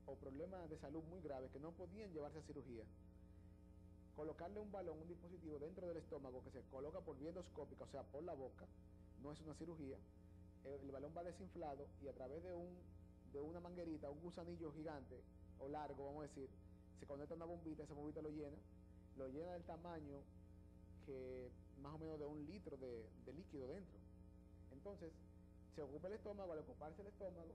S3: o problemas de salud muy graves que no podían llevarse a cirugía. Colocarle un balón, un dispositivo dentro del estómago que se coloca por vía endoscópica, o sea, por la boca, no es una cirugía. El balón va desinflado y a través de una manguerita, un gusanillo gigante o largo, vamos a decir, se conecta una bombita, esa bombita lo llena del tamaño que más o menos de 1 litro de líquido dentro. Entonces, se ocupa el estómago, al ocuparse el estómago,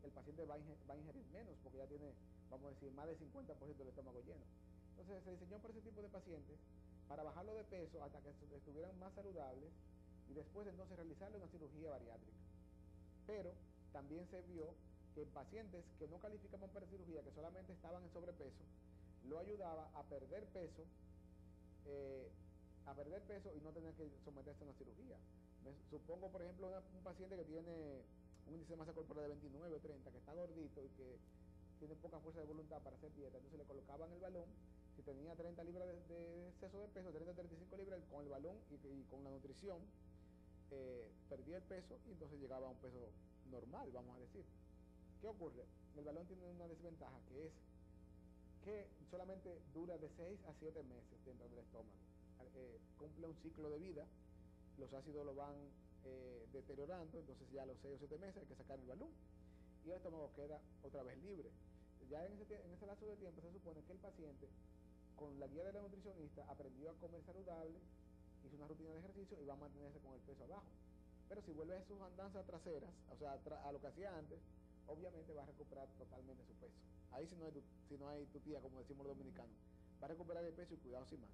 S3: el paciente va a ingerir menos porque ya tiene, vamos a decir, más del 50% del estómago lleno. Entonces, se diseñó para ese tipo de pacientes para bajarlo de peso hasta que estuvieran más saludables y después entonces realizarle una cirugía bariátrica. Pero también se vio que en pacientes que no calificaban para cirugía, que solamente estaban en sobrepeso, lo ayudaba a perder peso y no tener que someterse a una cirugía. Supongo, por ejemplo, un paciente que tiene un índice de masa corporal de 29 o 30, que está gordito y que tiene poca fuerza de voluntad para hacer dieta, entonces le colocaban el balón. Si tenía 30 libras de exceso de peso, 30 35 libras, con el balón y con la nutrición, perdía el peso y entonces llegaba a un peso normal, vamos a decir. ¿Qué ocurre? El balón tiene una desventaja, que es que solamente dura de 6 a 7 meses dentro del estómago. Cumple un ciclo de vida, los ácidos lo van deteriorando, entonces ya a los 6 o 7 meses hay que sacar el balón y el estómago queda otra vez libre. Ya en ese lapso de tiempo se supone que el paciente, con la guía de la nutricionista, aprendió a comer saludable, hizo una rutina de ejercicio y va a mantenerse con el peso abajo. Pero si vuelve a sus andanzas traseras, o sea, a lo que hacía antes, obviamente va a recuperar totalmente su peso. Ahí si no hay tu tía, como decimos los dominicanos, va a recuperar el peso y cuidado sin más.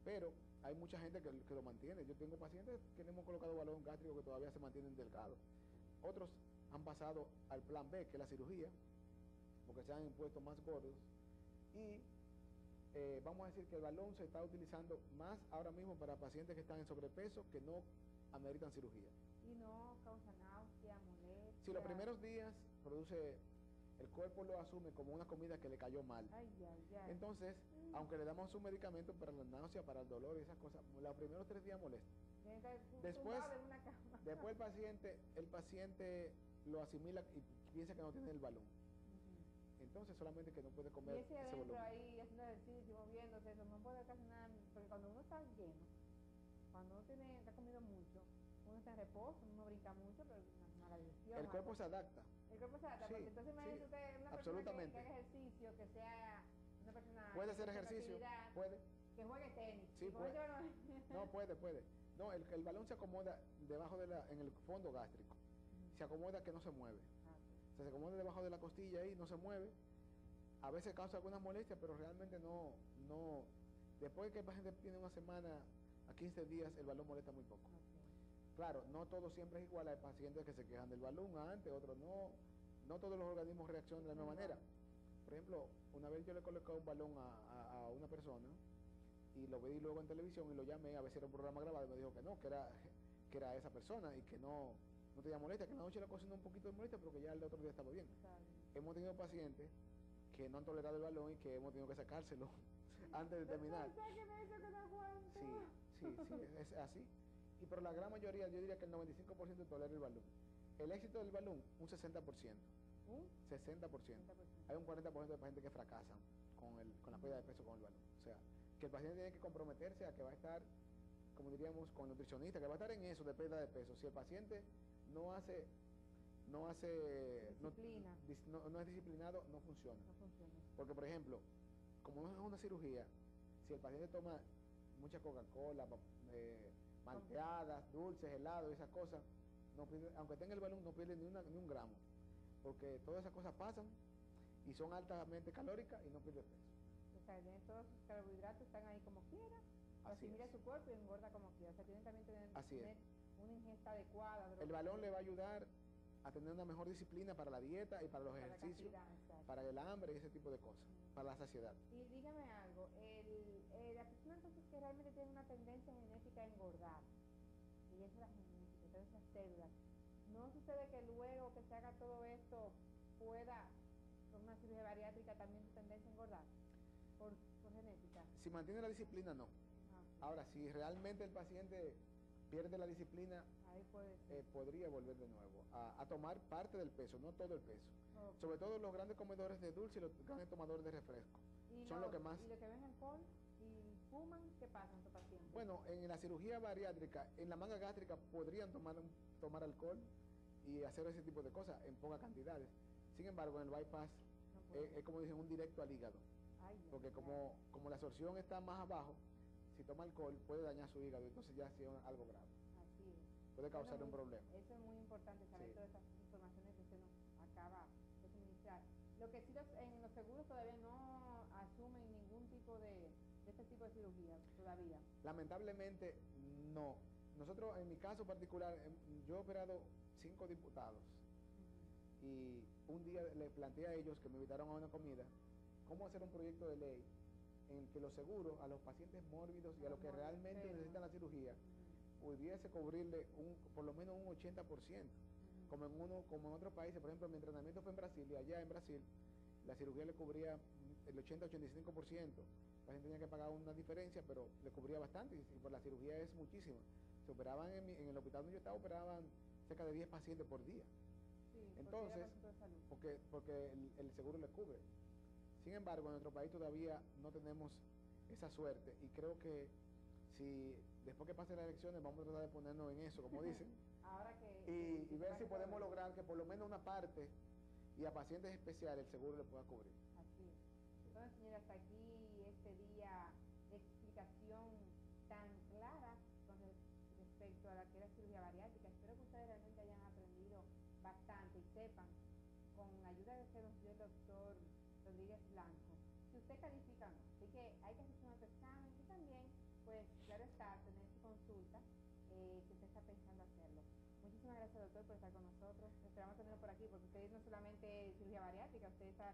S3: Pero hay mucha gente que lo mantiene. Yo tengo pacientes que le hemos colocado balón gástrico que todavía se mantienen delgados. Otros han pasado al plan B, que es la cirugía, porque se han impuesto más gordos. Y vamos a decir que el balón se está utilizando más ahora mismo para pacientes que están en sobrepeso que no ameritan cirugía.
S2: Y no causa náusea, molestia.
S3: Si los primeros días el cuerpo lo asume como una comida que le cayó mal.
S2: Ay.
S3: Entonces, aunque le damos un medicamento para la náusea, para el dolor y esas cosas, los primeros 3 días molesta. Después el paciente lo asimila y piensa que no tiene el balón. Entonces solamente que no puede comer
S2: y ese adentro
S3: volumen.
S2: ahí haciendo ejercicio, moviéndose, eso no puede casi nada, porque cuando uno está lleno, cuando uno ha comido mucho, uno está en reposo, uno brinca mucho, pero una mala digestión.
S3: El cuerpo se adapta.
S2: El cuerpo se adapta,
S3: Sí,
S2: porque entonces imagínese usted una persona
S3: absolutamente.
S2: que haga ejercicio, que sea una persona
S3: Puede
S2: que
S3: hacer
S2: tenga
S3: ejercicio,
S2: actividad,
S3: puede.
S2: que juegue tenis.
S3: Sí,
S2: y con
S3: puede.
S2: eso
S3: No, puede. No, el balón se acomoda debajo en el fondo gástrico. Se acomoda que no se mueve. O sea, se acomoda debajo de la costilla ahí, no se mueve. A veces causa algunas molestias, pero realmente no. Después que el paciente tiene una semana a 15 días, el balón molesta muy poco. Claro, no todo siempre es igual. Hay pacientes que se quejan del balón antes, otros no. No todos los organismos reaccionan de la misma manera. Por ejemplo, una vez yo le coloqué un balón a una persona y lo vi luego en televisión y lo llamé a ver si era un programa grabado y me dijo que era esa persona y que no tenía molestia, que en la noche le causó un poquito de molestia, pero que ya el otro día estaba bien. Hemos tenido pacientes que no han tolerado el balón y que hemos tenido que sacárselo antes de terminar. Sí, es así. Y por la gran mayoría, yo diría que el 95% tolera el balón. El éxito del balón, un 60%.
S2: Un
S3: 60%.
S2: 60%.
S3: Hay un 40% de pacientes que fracasan con la pérdida de peso con el balón. O sea, que el paciente tiene que comprometerse a que va a estar, como diríamos, con el nutricionista, que va a estar en eso de pérdida de peso. Si el paciente no hace
S2: Disciplina.
S3: no es disciplinado, no funciona.
S2: No funciona.
S3: Porque, por ejemplo, como no es una cirugía, si el paciente toma mucha Coca-Cola, malteadas, dulces, helados, esas cosas, no pierde, aunque tenga el balón, no pierde ni un gramo. Porque todas esas cosas pasan y son altamente calóricas y no pierde peso.
S2: O sea, todos sus carbohidratos están ahí como quiera, lo asimila su cuerpo y engorda como quiera. O sea, tienen también tener una ingesta adecuada.
S3: El balón le va a ayudar a tener una mejor disciplina para la dieta y para los ejercicios, para el hambre y ese tipo de cosas, para la saciedad.
S2: Y dígame algo, la persona entonces que realmente tiene una tendencia genética a engordar, y es la genética, todas esas células, ¿no sucede que luego que se haga todo esto pueda, con una cirugía bariátrica, también su tendencia a engordar por genética?
S3: Si mantiene la disciplina, no. Ahora, si realmente el paciente pierde la disciplina, podría volver de nuevo a tomar parte del peso, no todo el peso.
S2: Okay.
S3: Sobre todo los grandes comedores de dulce y los grandes tomadores de refresco. Son lo que más...
S2: ¿Y los que ven alcohol y fuman, qué pasa en estos pacientes?
S3: Bueno, en la cirugía bariátrica, en la manga gástrica podrían tomar alcohol y hacer ese tipo de cosas en pocas cantidades. Sin embargo, en el bypass es como dicen, un directo al hígado. Porque como la absorción está más abajo, si toma alcohol puede dañar su hígado, entonces ya es algo grave.
S2: Así es.
S3: Puede causar un problema.
S2: Eso es muy importante, saber todas esas informaciones que usted nos acaba de suministrar. Lo que sí en los seguros todavía no asumen ningún tipo de este tipo de cirugía todavía.
S3: Lamentablemente no. Nosotros, en mi caso particular, yo he operado 5 diputados y un día les planteé a ellos que me invitaron a una comida cómo hacer un proyecto de ley en el que los seguros a los pacientes mórbidos y a los que realmente necesitan la cirugía pudiese cubrirle por lo menos un 80%, como en otros países. Por ejemplo, mi entrenamiento fue en Brasil y allá en Brasil la cirugía le cubría el 80-85%. La gente tenía que pagar una diferencia, pero le cubría bastante y por la cirugía es muchísimo. Se operaban en el hospital donde yo estaba, operaban cerca de 10 pacientes por día.
S2: Sí,
S3: entonces, porque el seguro le cubre. Sin embargo, en nuestro país todavía no tenemos esa suerte y creo que si después que pasen las elecciones vamos a tratar de ponernos en eso, como dicen, y ver si podemos lograr que por lo menos una parte y a pacientes especiales el seguro le pueda cubrir.
S2: Así es. Entonces, señora, hasta aquí este día de explicación tan clara con respecto a la que era cirugía bariátrica. Espero que ustedes realmente hayan aprendido bastante y sepan, con la ayuda de que nos dio el doctor Rodríguez Blanco, si usted califica o no. Así que hay que hacer un autoexamen y también, pues, claro está, tener su consulta, si usted está pensando hacerlo. Muchísimas gracias, doctor, por estar con nosotros. Esperamos tenerlo por aquí, porque usted no solamente cirugía bariátrica, usted está,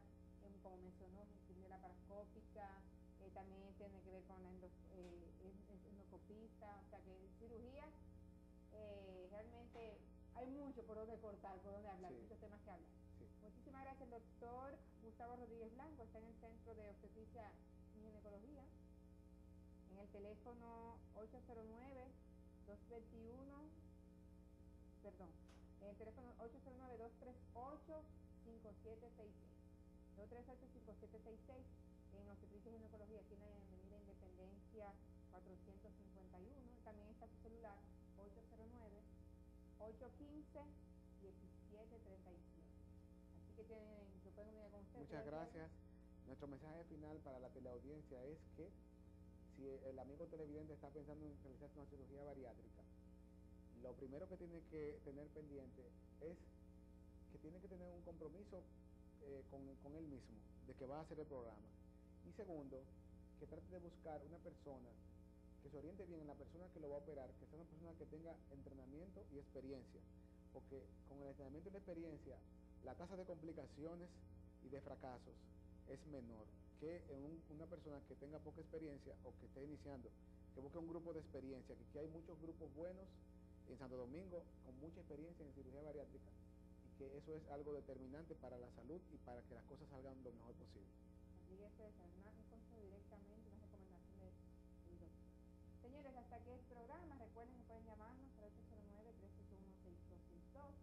S2: como mencionó, cirugía laparoscópica, también tiene que ver con la endoscopista, o sea que cirugía, realmente hay mucho por donde cortar, por donde hablar, muchos temas que hablar. Muchísimas gracias, doctor Gustavo Rodríguez Blanco, está en el Centro de Obstetricia y Ginecología, en el teléfono 809-221, en el teléfono 809-238-5766, 238-5766, en Obstetricia y Ginecología, aquí en la Avenida Independencia 451, también está su celular, 809-815-1737. Que pueden unir con usted.
S3: Muchas gracias. Nuestro mensaje final para la teleaudiencia es que si el amigo televidente está pensando en realizarse una cirugía bariátrica, lo primero que tiene que tener pendiente es que tiene que tener un compromiso con él mismo, de que va a hacer el programa. Y segundo, que trate de buscar una persona que se oriente bien en la persona que lo va a operar, que sea una persona que tenga entrenamiento y experiencia, porque con el entrenamiento y la experiencia la tasa de complicaciones y de fracasos es menor que en una persona que tenga poca experiencia o que esté iniciando, que busque un grupo de experiencia, que aquí hay muchos grupos buenos en Santo Domingo con mucha experiencia en cirugía bariátrica y que eso es algo determinante para la salud y para que las cosas salgan lo mejor posible.
S2: Así que ese es un consejo directamente, una recomendación del doctor. Señores, hasta aquí el programa. Recuerden que pueden llamarnos al 809-371-6262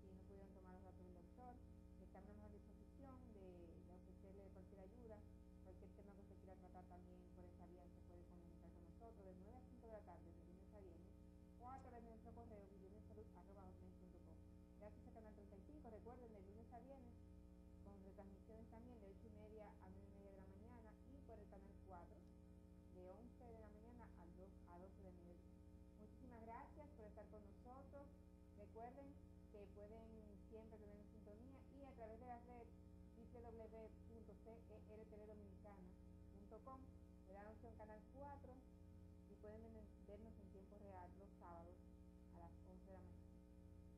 S2: si no pudieron tomar los datos del doctor. Estamos nosotros de 9 a 5 de la tarde, de lunes a viernes, o a través de nuestro correo viviendoensalud@hotmail.com. Gracias a Canal 35, recuerden, de lunes a viernes, con retransmisiones también de 8:30 a 9:30 de la mañana, y por el Canal 4, de 11 de la mañana a 12 de mediodía. Muchísimas gracias por estar con nosotros. Recuerden que pueden siempre tener en sintonía y a través de la red www.certdominicana.com le dan opción Canal 4 y pueden vernos en tiempo real los sábados a las 11 de la mañana.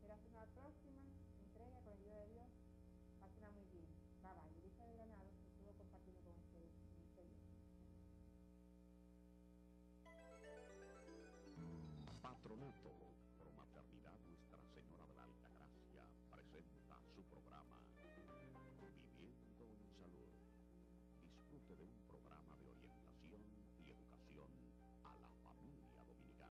S2: Será hasta una próxima entrega con la ayuda de Dios. Pásenla muy bien. Bye bye. Elisa de Granados estuvo compartiendo con ustedes en este día.
S1: Patronato Pro Maternidad Nuestra Señora de la Altagracia presenta su programa Viviendo en Salud. Disfrute de un